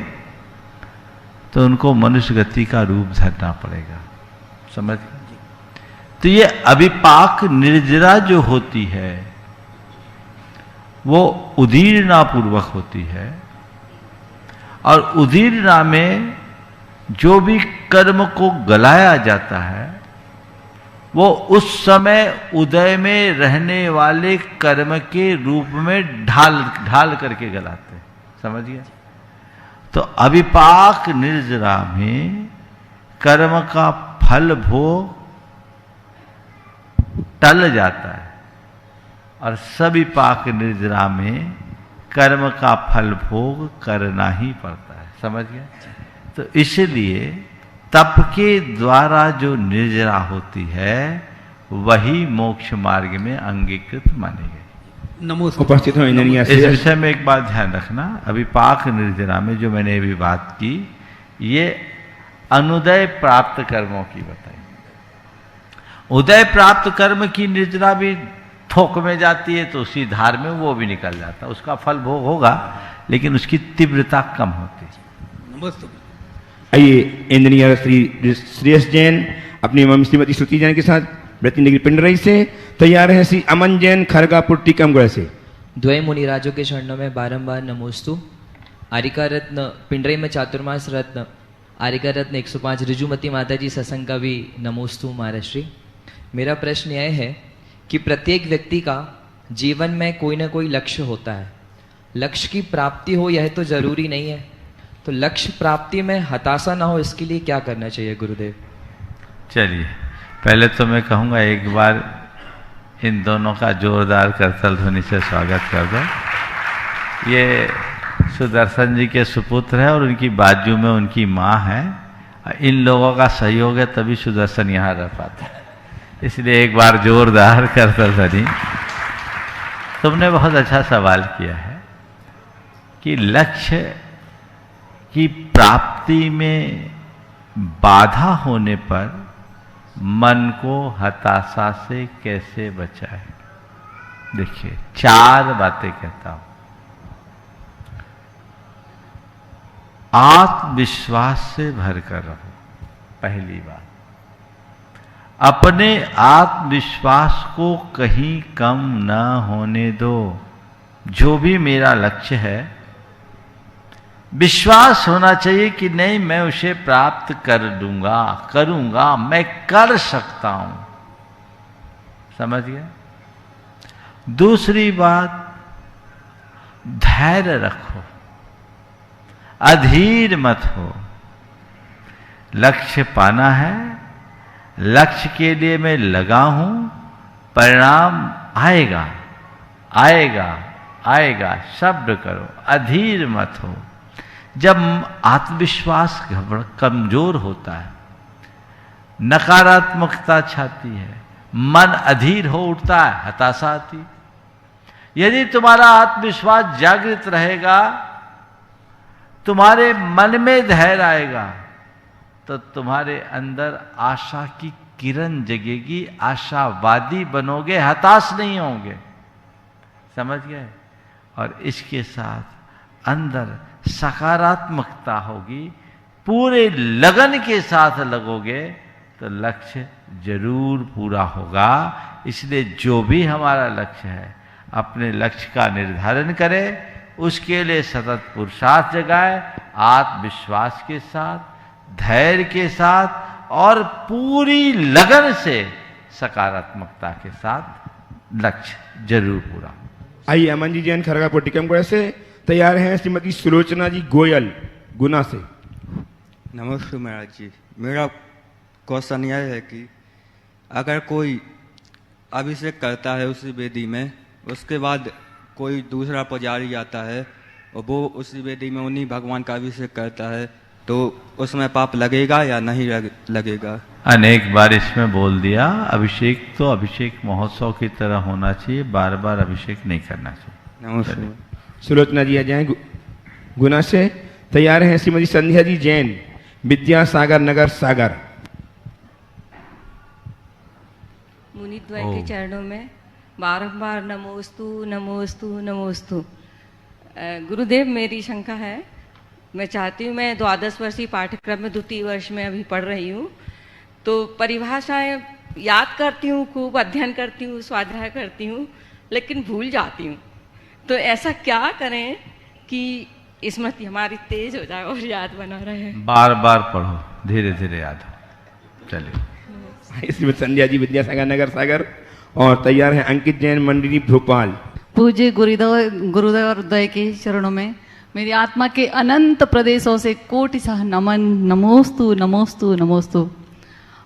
तो उनको मनुष्य गति का रूप धरना पड़ेगा, समझ। तो ये अविपाक निर्जरा जो होती है वो उदीर्णा पूर्वक होती है, और उदीर्णा में जो भी कर्म को गलाया जाता है वो उस समय उदय में रहने वाले कर्म के रूप में ढाल करके गलाते हैं, समझिए। तो अविपाक निर्जरा में कर्म का फल भोग टल जाता है, और सविपाक निर्जरा में कर्म का फल भोग करना ही पड़ता है, समझ गया। तो इसलिए तप के द्वारा जो निर्जरा होती है वही मोक्ष मार्ग में अंगीकृत मानी गई। नमस्कार। उपस्थित हो इंजीनियर इस विषय में एक बात ध्यान रखना, अविपाक निर्जरा में जो मैंने अभी बात की, ये अनुदय प्राप्त कर्मों की बताई। उदय प्राप्त कर्म की निर्जरा भी थोक में जाती है तो उसी धार में वो भी निकल जाता है, उसका फल भोग होगा लेकिन उसकी तीव्रता कम होती है। नमस्ते। आइए इंजीनियर श्री श्रेयस जैन अपनी मम्मी श्रीमती श्रुति जैन के साथ व्रतनगरी पिंडरई से तैयार है श्री अमन जैन खरगापुर टीकमगढ़ से। द्वय मुनिराजों के चरणों में बारंबार नमोस्तु। आरिका रत्न पिंडरई में चातुर्मास रत्न आरिका रत्न 105 ऋजुमती माता जी सत्संग का भी नमोस्तु महाराष्ट्री। मेरा प्रश्न यह है कि प्रत्येक व्यक्ति का जीवन में कोई ना कोई लक्ष्य होता है, लक्ष्य की प्राप्ति हो यह तो जरूरी नहीं है, तो लक्ष्य प्राप्ति में हताशा ना हो इसके लिए क्या करना चाहिए गुरुदेव? चलिए, पहले तो मैं कहूँगा एक बार इन दोनों का जोरदार करतल ध्वनि से स्वागत कर दो। ये सुदर्शन जी के सुपुत्र है और उनकी बाजू में उनकी माँ है। इन लोगों का सहयोग है तभी सुदर्शन यहाँ रह पाता है, इसलिए एक बार जोरदार करतल ध्वनि। तुमने बहुत अच्छा सवाल किया है कि लक्ष्य की प्राप्ति में बाधा होने पर मन को हताशा से कैसे बचाए। देखिए, 4 बातें कहता हूं। आत्मविश्वास से भरकर रहो, पहली बात। अपने आत्मविश्वास को कहीं कम न होने दो। जो भी मेरा लक्ष्य है, विश्वास होना चाहिए कि नहीं, मैं उसे प्राप्त कर दूंगा, करूंगा, मैं कर सकता हूं, समझ गए। दूसरी बात, धैर्य रखो, अधीर मत हो। लक्ष्य पाना है, लक्ष्य के लिए मैं लगा हूं, परिणाम आएगा आएगा आएगा, शब्द करो, अधीर मत हो। जब आत्मविश्वास कमजोर होता है, नकारात्मकता छाती है, मन अधीर हो उठता है, हताशा आती। यदि तुम्हारा आत्मविश्वास जागृत रहेगा, तुम्हारे मन में धैर्य आएगा, तो तुम्हारे अंदर आशा की किरण जगेगी, आशावादी बनोगे, हताश नहीं होंगे, समझ गए। और इसके साथ अंदर सकारात्मकता होगी, पूरे लगन के साथ लगोगे तो लक्ष्य जरूर पूरा होगा। इसलिए जो भी हमारा लक्ष्य है, अपने लक्ष्य का निर्धारण करें, उसके लिए सतत पुरुषार्थ जगाए, आत्मविश्वास के साथ, धैर्य के साथ और पूरी लगन से सकारात्मकता के साथ लक्ष्य जरूर पूरा। आइए अमन जी जैन खरगापुर टिकमगढ़ से तैयार हैं श्रीमती सुलोचना जी गोयल गुना से। नमस्ते महाराज जी, मेरा क्वेश्चन यह है कि अगर कोई अभिषेक करता है उसी वेदी में, उसके बाद कोई दूसरा पुजारी आता है और वो उसी वेदी में उन्हीं भगवान का अभिषेक करता है, तो उसमें पाप लगेगा या नहीं लगेगा? अनेक बार इसमें बोल दिया, अभिषेक तो अभिषेक महोत्सव की तरह होना चाहिए, बार बार अभिषेक नहीं करना चाहिए। नमस्ते। सुलोचना जी आ जाएं गुना से। तैयार हैं श्रीमती संध्या जी जैन विद्यासागर नगर सागर। मुनिद्वय के चरणों में बारंबार नमोस्तु नमोस्तु नमोस्तु। गुरुदेव, मेरी शंका है, मैं चाहती हूँ, मैं 12 वर्षीय पाठ्यक्रम में द्वितीय वर्ष में अभी पढ़ रही हूँ, तो परिभाषाएं याद करती हूँ, खूब अध्ययन करती हूँ, स्वाध्याय करती हूँ, लेकिन भूल जाती हूँ। तो ऐसा क्या करें कि स्मृति हमारी तेज हो जाए और याद बना रहे? बार बार पढ़ो, धीरे धीरे याद हो। चलिए। श्रीमती संध्या जी विद्यासागर नगर सागर। और तैयार हैं अंकित जैन मंडली भोपाल। पूज्य गुरुदेव और उदय के चरणों में मेरी आत्मा के अनंत प्रदेशों से कोटिशः नमन। नमोस्तु नमोस्तु नमोस्तु।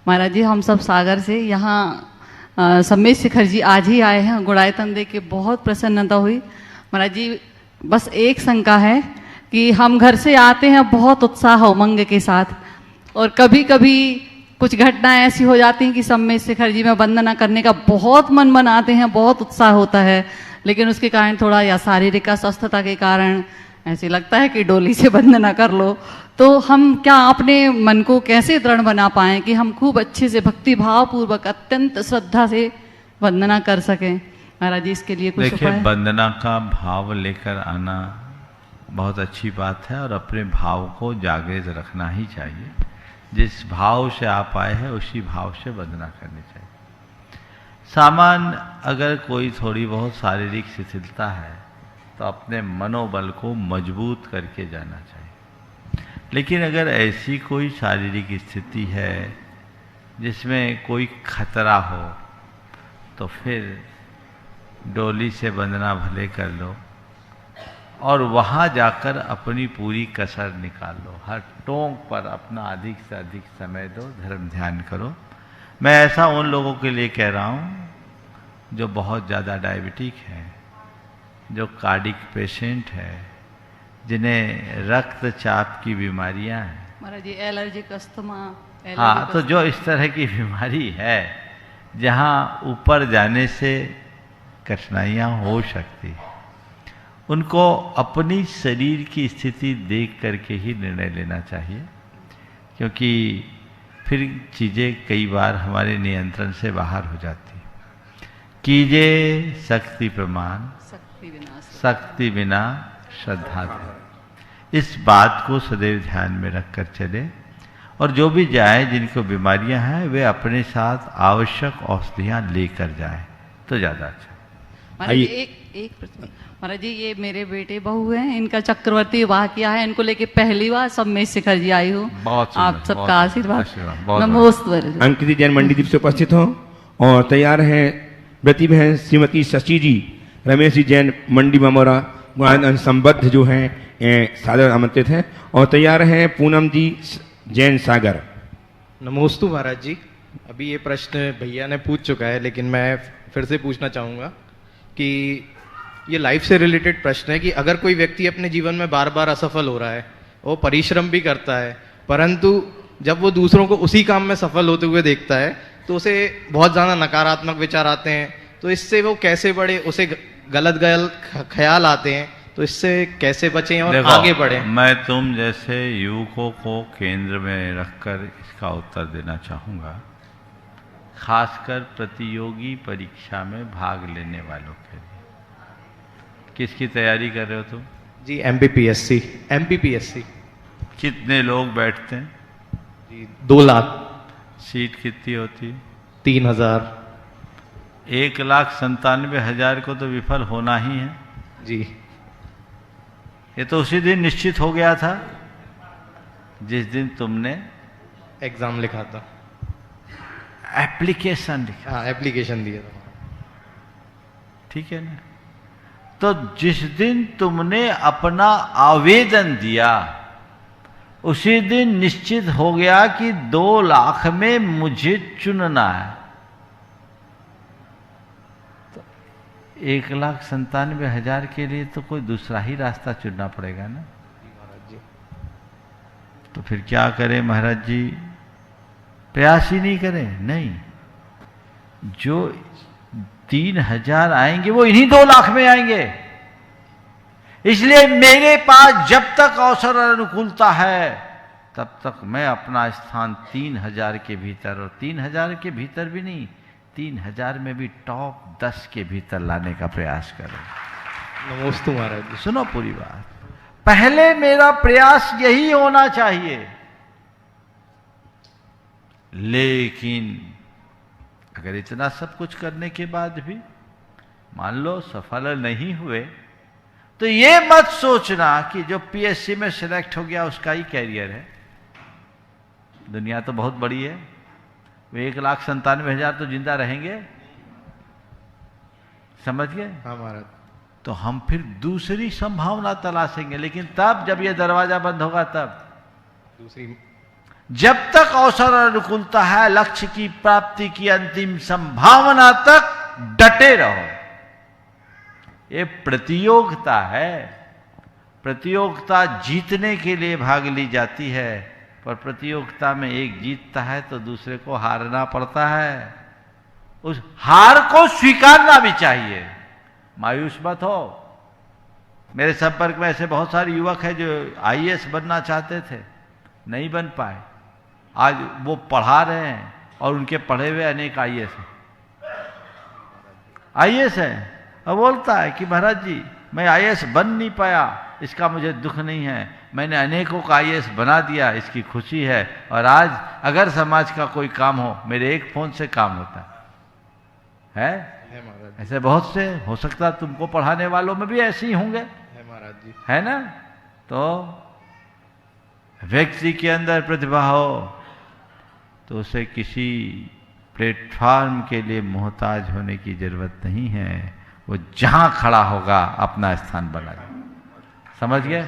महाराज जी, हम सब सागर से यहाँ सम्मेद शिखर जी आज ही आए हैं, गुड़ायतन देख के बहुत प्रसन्नता हुई। महाराज जी, बस एक शंका है कि हम घर से आते हैं बहुत उत्साह उमंग के साथ, और कभी कभी कुछ घटनाएं ऐसी हो जाती हैं कि सम्मेद शिखर जी में वंदना करने का बहुत मन बनाते हैं, बहुत उत्साह होता है, लेकिन उसके कारण थोड़ा या शारीरिक अस्वस्थता के कारण ऐसे लगता है कि डोली से वंदना कर लो। तो हम क्या अपने मन को कैसे दृढ़ बना पाएं कि हम खूब अच्छे से भक्ति भाव पूर्वक अत्यंत श्रद्धा से वंदना कर सकें? महाराज जी, इसके लिए कुछ देखिए, उपाय? वंदना का भाव लेकर आना बहुत अच्छी बात है और अपने भाव को जागृत रखना ही चाहिए। जिस भाव से आप आए हैं उसी भाव से वंदना करनी चाहिए। सामान्य अगर कोई थोड़ी बहुत शारीरिक शिथिलता है तो अपने मनोबल को मजबूत करके जाना चाहिए। लेकिन अगर ऐसी कोई शारीरिक स्थिति है जिसमें कोई खतरा हो तो फिर डोली से वंदना भले कर लो और वहाँ जाकर अपनी पूरी कसर निकाल लो। हर टोंक पर अपना अधिक से अधिक समय दो, धर्म ध्यान करो। मैं ऐसा उन लोगों के लिए कह रहा हूँ जो बहुत ज़्यादा डायबिटिक है, जो कार्डिक पेशेंट है, जिन्हें रक्तचाप की बीमारियां हैं। महाराज जी, एलर्जिक अस्थमा। हाँ, तो जो इस तरह की बीमारी है जहाँ ऊपर जाने से कठिनाइयाँ हो सकती हैं, उनको अपनी शरीर की स्थिति देख करके ही निर्णय लेना चाहिए, क्योंकि फिर चीज़ें कई बार हमारे नियंत्रण से बाहर हो जाती। कीजिए शक्ति प्रमाण, शक्ति बिना श्रद्धा दे। इस बात को सदैव ध्यान में रखकर चले, और जो भी जाए जिनको बीमारियां हैं वे अपने साथ आवश्यक औषधियां लेकर जाएं तो ज़्यादा अच्छा। महाराज जी, एक प्रश्न। महाराज जी, ये मेरे बेटे बहू हैं, इनका चक्रवर्ती विवाह किया है, इनको लेके पहली बार सम्मेद शिखर जी आई हूँ। आप सबका आशीर्वाद। नमोस्तु। अंकित जैन मंडीदीप से उपस्थित हो। और तैयार हैं व्रती बहन श्रीमती शशि जी रमेश जी जैन मंडी ममोरा गुणानंद संबद्ध जो हैं सादर आमंत्रित हैं। और तैयार हैं पूनम जी जैन सागर। नमोस्तु महाराज जी। अभी ये प्रश्न भैया ने पूछ चुका है, लेकिन मैं फिर से पूछना चाहूँगा कि ये लाइफ से रिलेटेड प्रश्न है कि अगर कोई व्यक्ति अपने जीवन में बार बार असफल हो रहा है, वो परिश्रम भी करता है, परंतु जब वो दूसरों को उसी काम में सफल होते हुए देखता है तो उसे बहुत ज़्यादा नकारात्मक विचार आते हैं, तो इससे वो कैसे बढ़े? उसे गलत ख्याल आते हैं, तो इससे कैसे बचें और आगे बढ़ें? मैं तुम जैसे युवकों को केंद्र में रखकर इसका उत्तर देना चाहूँगा, खासकर प्रतियोगी परीक्षा में भाग लेने वालों के लिए। किसकी तैयारी कर रहे हो तुम? जी, MPPSC। MPPSC। कितने लोग बैठते हैं? जी, 2 लाख। सीट कितनी होती है? 3000। 1,97,000 को तो विफल होना ही है। जी, ये तो उसी दिन निश्चित हो गया था जिस दिन तुमने एग्ज़ाम लिखा था। एप्लीकेशन लिखा? हाँ, एप्लीकेशन दिया था। ठीक है ना। तो जिस दिन तुमने अपना आवेदन दिया उसी दिन निश्चित हो गया कि 2 लाख में मुझे चुनना है। तो 1,97,000 के लिए तो कोई दूसरा ही रास्ता चुनना पड़ेगा ना। तो फिर क्या करें महाराज जी? प्रयास ही नहीं करें? नहीं, जो 3,000 आएंगे वो इन्हीं 2 लाख में आएंगे। इसलिए मेरे पास जब तक अवसर और अनुकूलता है तब तक मैं अपना स्थान 3,000 के भीतर, और 3,000 के भीतर भी नहीं, 3,000 में भी टॉप 10 के भीतर लाने का प्रयास करें। नमोस्तु महाराज जी। सुनो पूरी बात, पहले मेरा प्रयास यही होना चाहिए। लेकिन अगर इतना सब कुछ करने के बाद भी मान लो सफल नहीं हुए, तो ये मत सोचना कि जो पीएससी में सिलेक्ट हो गया उसका ही कैरियर है। दुनिया तो बहुत बड़ी है, वो 1,97,000 तो जिंदा रहेंगे, समझ गए? हाँ महाराज। तो हम फिर दूसरी संभावना तलाशेंगे, लेकिन तब जब ये दरवाजा बंद होगा तब। दूसरी, जब तक अवसर और अनुकूलता है, लक्ष्य की प्राप्ति की अंतिम संभावना तक डटे रहो। ये प्रतियोगिता है। प्रतियोगिता जीतने के लिए भाग ली जाती है, पर प्रतियोगिता में एक जीतता है तो दूसरे को हारना पड़ता है। उस हार को स्वीकारना भी चाहिए, मायूस मत हो। मेरे संपर्क में ऐसे बहुत सारे युवक हैं जो आईएएस बनना चाहते थे, नहीं बन पाए। आज वो पढ़ा रहे हैं और उनके पढ़े हुए अनेक आईएएस हैं। आईएएस है और बोलता है कि महाराज जी मैं आईएएस बन नहीं पाया, इसका मुझे दुख नहीं है, मैंने अनेकों का आईएएस बना दिया, इसकी खुशी है। और आज अगर समाज का कोई काम हो, मेरे एक फोन से काम होता है। ऐसे बहुत से, हो सकता है तुमको पढ़ाने वालों में भी ऐसे ही होंगे, है महाराज जी, है ना। तो व्यक्ति के अंदर प्रतिभा हो तो उसे किसी प्लेटफॉर्म के लिए मोहताज होने की जरूरत नहीं है। वो जहां खड़ा होगा अपना स्थान बना ले, समझ गए?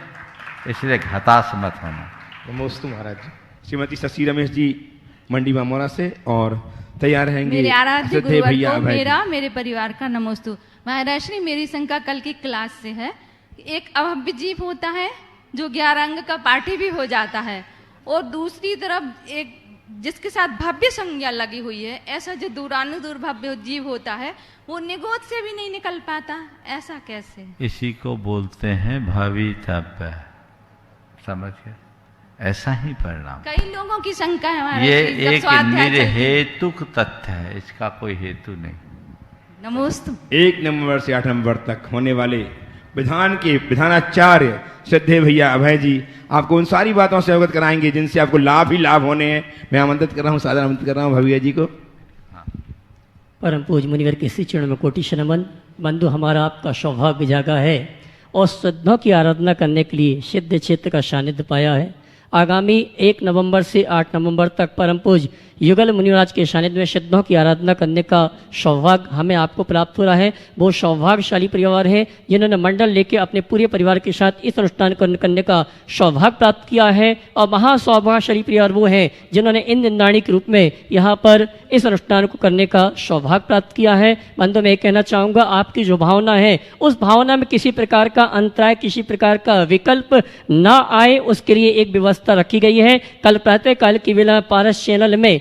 इसलिए हताश मत होना। नमोस्तु महाराज जी। श्रीमती शशि रमेश जी मंडी मामोरा से, और तैयार रहेंगे मेरे आराध्य श्रद्धेय गुरुवर भैया को अभय जी। मेरा मेरे परिवार का नमोस्तु। महाराज श्री, मेरी शंका कल की क्लास से है। एक अभव्य जीव होता है जो 11 अंग का पाठी भी हो जाता है, और दूसरी तरफ एक जिसके साथ भव्य संज्ञा लगी हुई है, ऐसा जो दूरानुदूर भव्य जीव होता है वो निगोद से भी नहीं निकल पाता, ऐसा कैसे? इसी को बोलते हैं भावी तप, समझ गए? ऐसा ही परिणाम। कई लोगों की शंका है महाराज ये श्री, जब एक स्वाध्याय चलती है। निर्हेतुक तथ्य है, इसका कोई हेतु नहीं। नमोस्तु। 1 नवंबर से 8 नवंबर तक होने वाले विधान के विधानाचार्य श्रद्धेय भैया अभय जी आपको उन सारी बातों से अवगत कराएंगे जिनसे आपको लाभ ही लाभ होने हैं। मैं आमंत्रित कर रहा हूँ, सादर आमंत्रित कर रहा हूँ भैया जी को। परम पूज मुनिवर के श्री चरण में कोटि नमन। बंधु, हमारा आपका सौभाग्य जागा है और श्रद्धा की आराधना करने के लिए सिद्ध क्षेत्र का सानिध्य पाया है। आगामी 1 नवंबर से 8 नवंबर तक परम पूज युगल मुनिराज के सानिध्य में सिद्धों की आराधना करने का सौभाग्य हमें आपको प्राप्त हो रहा है। वो सौभाग्यशाली परिवार है जिन्होंने मंडल लेके अपने पूरे परिवार के साथ इस अनुष्ठान को करने का सौभाग्य प्राप्त किया है। और महासौभाग्यशाली परिवार वो हैं जिन्होंने इन निंदाणी के रूप में यहाँ पर इस अनुष्ठान को करने का सौभाग्य प्राप्त किया है। बंधु, मैं कहना चाहूँगा, आपकी जो भावना है उस भावना में किसी प्रकार का अंतराय, किसी प्रकार का विकल्प ना आए, उसके लिए एक व्यवस्था रखी गई है। कल प्रातः काल की वेला पारस चैनल में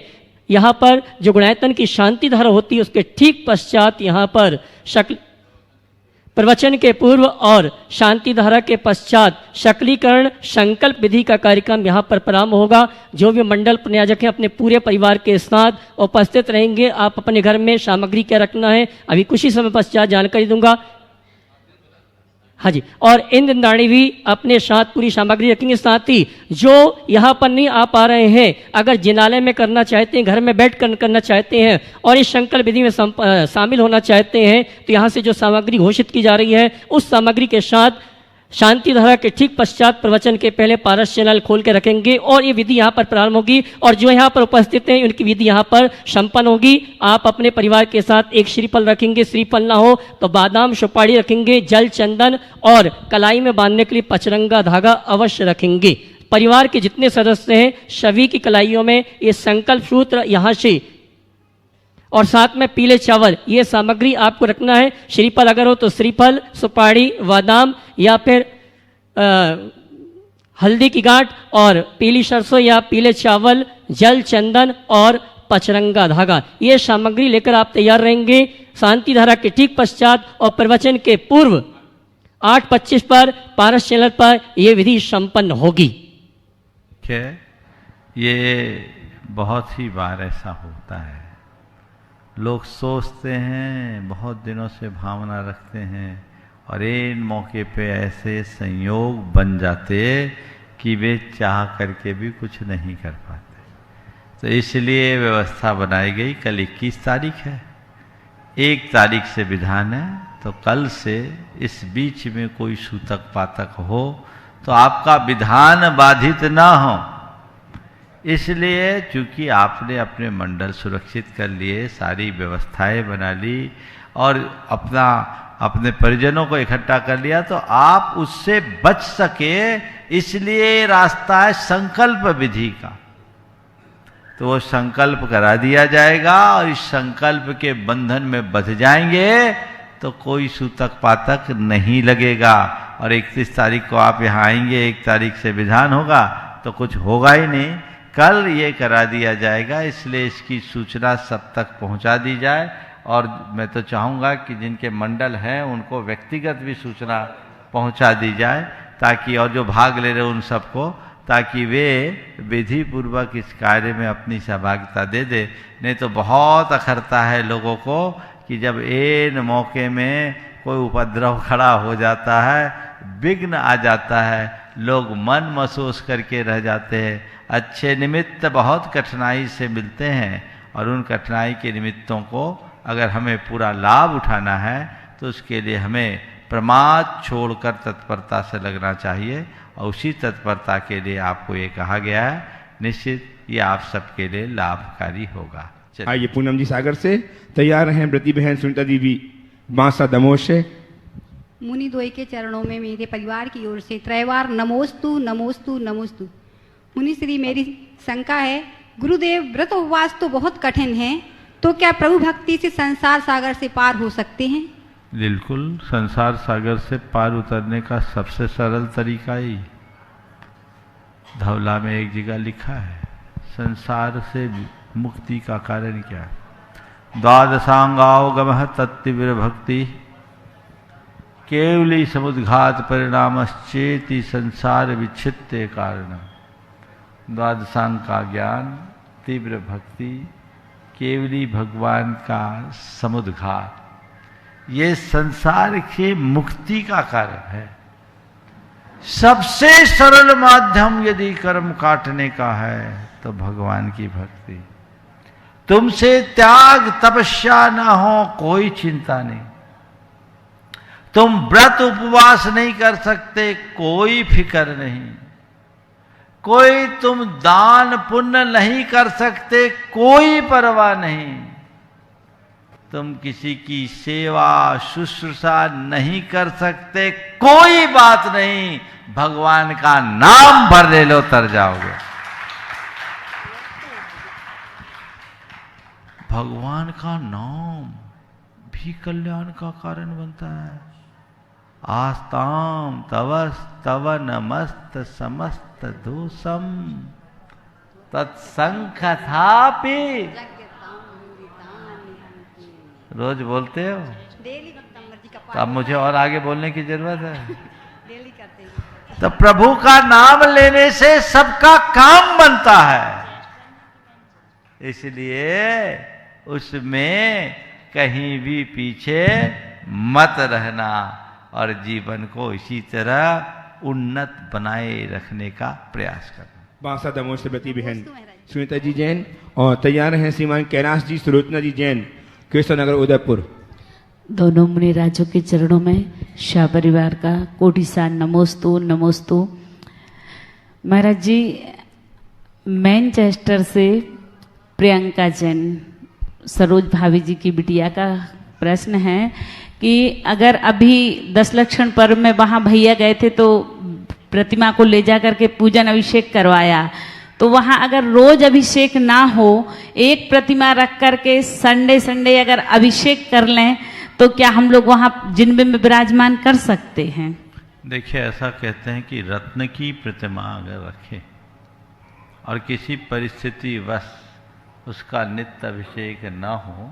यहाँ पर जो गुणायतन की शांति धारा होती है उसके ठीक पश्चात यहाँ पर शक्ल प्रवचन के पूर्व और शांति धारा के पश्चात शकलीकरण संकल्प विधि का कार्यक्रम यहाँ पर प्रारंभ होगा। जो भी मंडल प्रयाजक हैं अपने पूरे परिवार के साथ उपस्थित रहेंगे। आप अपने घर में सामग्री क्या रखना है अभी कुछ ही समय पश्चात जानकारी दूंगा। हाँ जी, और इन निंदाणी भी अपने साथ पूरी सामग्री रखेंगे। साथ ही जो यहाँ पर नहीं आ पा रहे हैं, अगर जिनालय में करना चाहते हैं, घर में बैठ कर करना चाहते हैं और इस संकल्प विधि में शामिल होना चाहते हैं, तो यहाँ से जो सामग्री घोषित की जा रही है उस सामग्री के साथ शांति धारा के ठीक पश्चात प्रवचन के पहले पारस नल खोल के रखेंगे और ये विधि यहाँ पर प्रारंभ होगी और जो यहाँ पर उपस्थित हैं उनकी विधि यहाँ पर संपन्न होगी। आप अपने परिवार के साथ एक श्रीफल रखेंगे, श्रीफल ना हो तो बादाम सुपारी रखेंगे, जल चंदन और कलाई में बांधने के लिए पचरंगा धागा अवश्य रखेंगे। परिवार के जितने सदस्य हैं सभी की कलाइयों में ये संकल्प सूत्र यहाँ से और साथ में पीले चावल ये सामग्री आपको रखना है। श्रीफल अगर हो तो श्रीफल, सुपारी, बादाम या फिर हल्दी की गांठ और पीली सरसों या पीले चावल, जल चंदन और पचरंगा धागा ये सामग्री लेकर आप तैयार रहेंगे। शांति धारा के ठीक पश्चात और प्रवचन के पूर्व 8:25 पर पारस चैनल पर यह विधि संपन्न होगी। ये बहुत ही बार ऐसा होता है, लोग सोचते हैं, बहुत दिनों से भावना रखते हैं और इन मौके पे ऐसे संयोग बन जाते कि वे चाह करके भी कुछ नहीं कर पाते। तो इसलिए व्यवस्था बनाई गई। कल 21 तारीख है, 1 तारीख से विधान है, तो कल से इस बीच में कोई सूतक पातक हो तो आपका विधान बाधित ना हो। इसलिए चूंकि आपने अपने मंडल सुरक्षित कर लिए, सारी व्यवस्थाएं बना ली और अपने परिजनों को इकट्ठा कर लिया, तो आप उससे बच सके, इसलिए रास्ता है संकल्प विधि का। तो वो संकल्प करा दिया जाएगा और इस संकल्प के बंधन में बंध जाएंगे तो कोई सूतक पातक नहीं लगेगा। और 31 तारीख को आप यहाँ आएंगे, 1 तारीख से विधान होगा तो कुछ होगा ही नहीं। कल ये करा दिया जाएगा, इसलिए इसकी सूचना सब तक पहुंचा दी जाए। और मैं तो चाहूँगा कि जिनके मंडल हैं उनको व्यक्तिगत भी सूचना पहुंचा दी जाए, ताकि और जो भाग ले रहे उन सबको, ताकि वे विधि पूर्वक इस कार्य में अपनी सहभागिता दे दे। नहीं तो बहुत अखरता है लोगों को कि जब इन मौके में कोई उपद्रव खड़ा हो जाता है, विघ्न आ जाता है, लोग मन महसूस करके रह जाते हैं। अच्छे निमित्त बहुत कठिनाई से मिलते हैं और उन कठिनाई के निमित्तों को अगर हमें पूरा लाभ उठाना है तो उसके लिए हमें प्रमाद छोड़कर तत्परता से लगना चाहिए और उसी तत्परता के लिए आपको ये कहा गया है। निश्चित ये आप सबके लिए लाभकारी होगा। आइए पूनम जी सागर से तैयार हैं ब्रती बहन सुनीता देवी बांसा दमोह से। मुनि द्वय के चरणों में मेरे परिवार की ओर से त्रैवार नमोस्तु नमोस्तु नमोस्तु। मुनि श्री मेरी शंका है, गुरुदेव व्रत उपवास तो बहुत कठिन है, तो क्या प्रभु भक्ति से संसार सागर से पार हो सकते हैं? बिल्कुल, संसार सागर से पार उतरने का सबसे सरल तरीका ही धवला में एक जगह लिखा है। संसार से मुक्ति का कारण क्या है? द्वादशांगावगमः तत्तीव्र भक्ति केवली समुद्घात परिणामश्चेति संसार विच्छित्ते कारण। द्वादशांग का ज्ञान, तीव्र भक्ति, केवली भगवान का समुद्घात, ये संसार के मुक्ति का कारण है। सबसे सरल माध्यम यदि कर्म काटने का है तो भगवान की भक्ति। तुमसे त्याग तपस्या ना हो कोई चिंता नहीं, तुम व्रत उपवास नहीं कर सकते कोई फिक्र नहीं, कोई तुम दान पुण्य नहीं कर सकते कोई परवाह नहीं, तुम किसी की सेवा शुश्रूषा नहीं कर सकते कोई बात नहीं, भगवान का नाम भर ले लो तर जाओगे। भगवान का नाम भी कल्याण का कारण बनता है। आस्ताम तव नमस्त समस्त दोषम तत्संखथापि। रोज बोलते हो तो अब मुझे और आगे बोलने की जरूरत है? तो प्रभु का नाम लेने से सबका काम बनता है, इसलिए उसमें कहीं भी पीछे मत रहना और जीवन को इसी तरह उन्नत बनाए रखने का प्रयास करना। बांसा दमोह से ब्रती बहन सुनीता जी जैन और तैयार हैं श्रीमान कैलाश जी सुलोचना जी जैन कृष्णनगर उदयपुर। दोनों मुनि राजों के चरणों में शाह परिवार का कोटि सा नमोस्तु नमोस्तु। महाराज जी, मैनचेस्टर से प्रियंका जैन, सरोज भाभी जी की बिटिया का प्रश्न है कि अगर अभी 10 लक्षण पर्व में वहाँ भैया गए थे तो प्रतिमा को ले जा करके पूजन अभिषेक करवाया, तो वहाँ अगर रोज अभिषेक ना हो, एक प्रतिमा रख करके संडे संडे अगर अभिषेक कर लें तो क्या हम लोग वहाँ जिनबिंब में विराजमान कर सकते हैं? देखिए, ऐसा कहते हैं कि रत्न की प्रतिमा अगर रखे और किसी परिस्थिति वश उसका नित्य अभिषेक न हो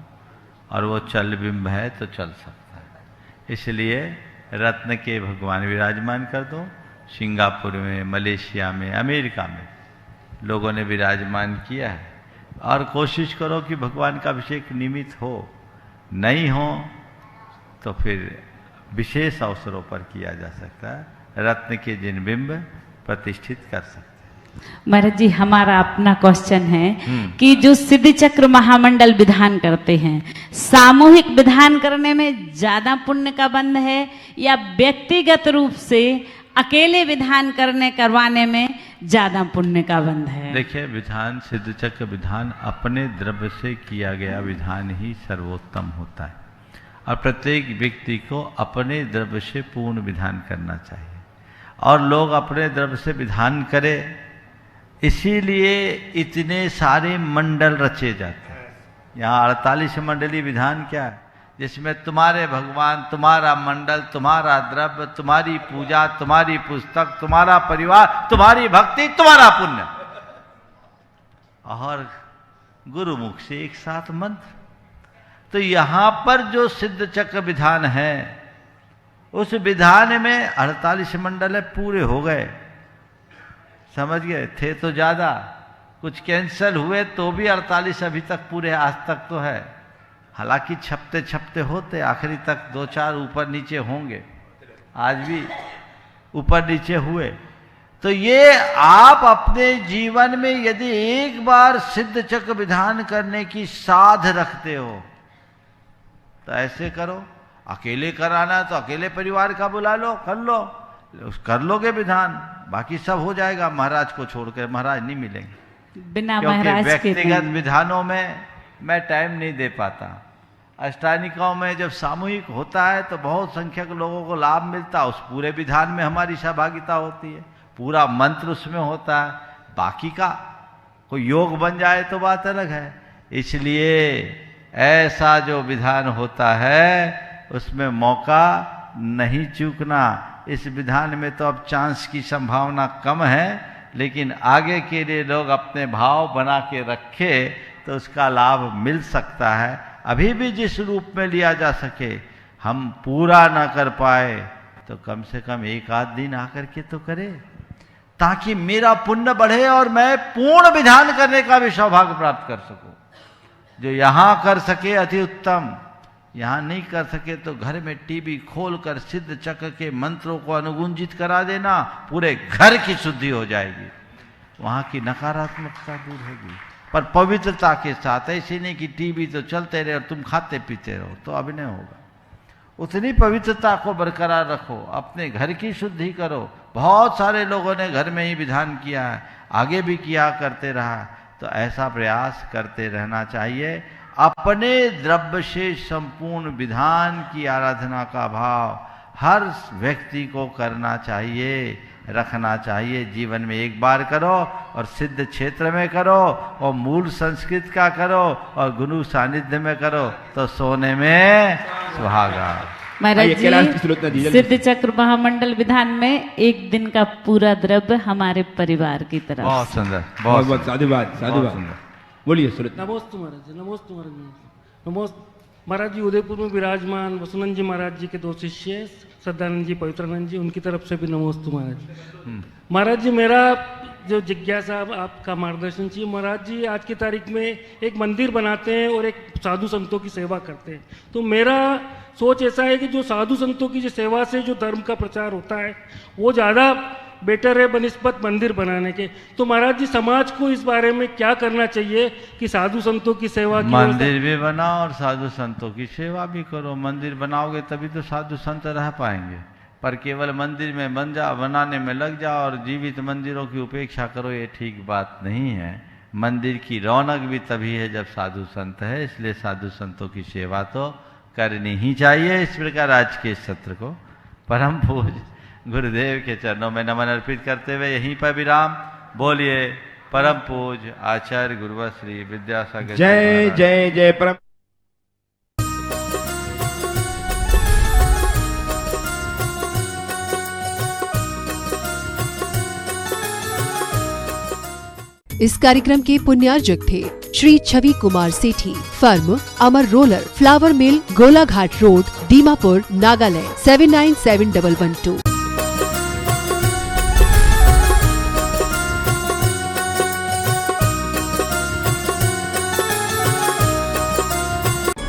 और वो चल बिंब है तो चल सकता है। इसलिए रत्न के भगवान विराजमान कर दो। सिंगापुर में, मलेशिया में, अमेरिका में लोगों ने विराजमान किया है, और कोशिश करो कि भगवान का अभिषेक नियमित हो। नहीं हो तो फिर विशेष अवसरों पर किया जा सकता है। रत्न के जिन बिंब प्रतिष्ठित कर सकते हैं। महाराज जी, हमारा अपना क्वेश्चन है कि जो सिद्धि चक्र महामंडल विधान करते हैं, सामूहिक विधान करने में ज्यादा पुण्य का बंध है या व्यक्तिगत रूप से अकेले विधान करवाने में ज्यादा पुण्य का बंध है? देखिए, विधान, सिद्ध चक्र विधान अपने द्रव्य से किया गया विधान ही सर्वोत्तम होता है, और प्रत्येक व्यक्ति को अपने द्रव्य से पूर्ण विधान करना चाहिए। और लोग अपने द्रव्य से विधान करें, इसीलिए इतने सारे मंडल रचे जाते हैं। यहाँ 48 मंडली विधान क्या है, जिसमें तुम्हारे भगवान, तुम्हारा मंडल, तुम्हारा द्रव्य, तुम्हारी पूजा, तुम्हारी पुस्तक, तुम्हारा परिवार, तुम्हारी भक्ति, तुम्हारा पुण्य, और गुरुमुख से एक साथ मंत्र। तो यहाँ पर जो सिद्ध चक्र विधान है, उस विधान में 48 मंडल है, पूरे हो गए। समझ गए? थे तो ज्यादा, कुछ कैंसल हुए तो भी 48 अभी तक पूरे आज तक तो है। हालांकि छपते छपते होते, आखिरी तक 2-4 ऊपर नीचे होंगे, आज भी ऊपर नीचे हुए। तो ये आप अपने जीवन में यदि एक बार सिद्ध चक्र विधान करने की साध रखते हो तो ऐसे करो। अकेले कराना है तो अकेले परिवार का बुला लो, कर लोगे विधान, बाकी सब हो जाएगा। महाराज को छोड़कर, महाराज नहीं मिलेंगे, बिना क्योंकि महाराज के व्यक्तिगत विधानों में मैं टाइम नहीं दे पाता। अष्टानिकाओं में जब सामूहिक होता है तो बहुत संख्यक लोगों को लाभ मिलता है, उस पूरे विधान में हमारी सहभागिता होती है, पूरा मंत्र उसमें होता है। बाकी का कोई योग बन जाए तो बात अलग है। इसलिए ऐसा जो विधान होता है उसमें मौका नहीं चूकना। इस विधान में तो अब चांस की संभावना कम है, लेकिन आगे के लिए लोग अपने भाव बना के रखे तो उसका लाभ मिल सकता है। अभी भी जिस रूप में लिया जा सके, हम पूरा ना कर पाए तो कम से कम एक आध दिन आकर के तो करे, ताकि मेरा पुण्य बढ़े और मैं पूर्ण विधान करने का भी सौभाग्य प्राप्त कर सकूं। जो यहाँ कर सके अति उत्तम, यहाँ नहीं कर सके तो घर में टीवी खोलकर सिद्ध चक्र के मंत्रों को अनुगुंजित करा देना, पूरे घर की शुद्धि हो जाएगी, वहाँ की नकारात्मकता दूर होगी। पर पवित्रता के साथ, ऐसे नहीं कि टीवी तो चलते रहे और तुम खाते पीते रहो, तो अभिनय होगा। उतनी पवित्रता को बरकरार रखो, अपने घर की शुद्धि करो। बहुत सारे लोगों ने घर में ही विधान किया है, आगे भी किया करते रहा, तो ऐसा प्रयास करते रहना चाहिए। अपने द्रव्य से संपूर्ण विधान की आराधना का भाव हर व्यक्ति को करना चाहिए, रखना चाहिए। जीवन में एक बार करो और सिद्ध क्षेत्र में करो और मूल संस्कृत का करो और गुरु सानिध्य में करो तो सोने में सुहागा। महाराज जी, सिद्ध चक्र महामंडल विधान में एक दिन का पूरा द्रव्य हमारे परिवार की तरफ। बहुत सुंदर, बहुत बहुत साधुवाद, साधुवाद। बोलिए सुरत। नमोस्तु महाराज जी, नमोस्तु महाराज जी, नमोस्तु महाराज जी। उदयपुर में विराजमान वसुनंद जी महाराज जी के 2 शिष्य, सदानंद जी, पवित्रानंद जी, उनकी तरफ से भी नमोस्तु महाराज जी। महाराज जी, मेरा जो जिज्ञासा, आपका मार्गदर्शन चाहिए। महाराज जी, आज की तारीख में एक मंदिर बनाते हैं और एक साधु संतों की सेवा करते हैं, तो मेरा सोच ऐसा है कि जो साधु संतों की जो सेवा से जो धर्म का प्रचार होता है वो ज़्यादा बेटर है बनिस्बत मंदिर बनाने के। तो महाराज जी समाज को इस बारे में क्या करना चाहिए कि साधु संतों की सेवा की मंदिर भी बनाओ और साधु संतों की सेवा भी करो। मंदिर बनाओगे तभी तो साधु संत रह पाएंगे, पर केवल मंदिर में बनाने में लग जाओ और जीवित मंदिरों की उपेक्षा करो, ये ठीक बात नहीं है। मंदिर की रौनक भी तभी है जब साधु संत है, इसलिए साधु संतों की सेवा तो करनी ही चाहिए। इस प्रकार आज के सत्र को परम पूज्य गुरुदेव के चरणों में नमन अर्पित करते हुए यहीं पर विराम। बोलिए परम पूज्य आचार्य गुरुवर श्री विद्यासागर जय जय जय परम। इस कार्यक्रम के पुण्यार्जक थे श्री छवि कुमार सेठी, फर्म अमर रोलर, फ्लावर मिल, गोलाघाट रोड, दीमापुर, नागालैंड 797112।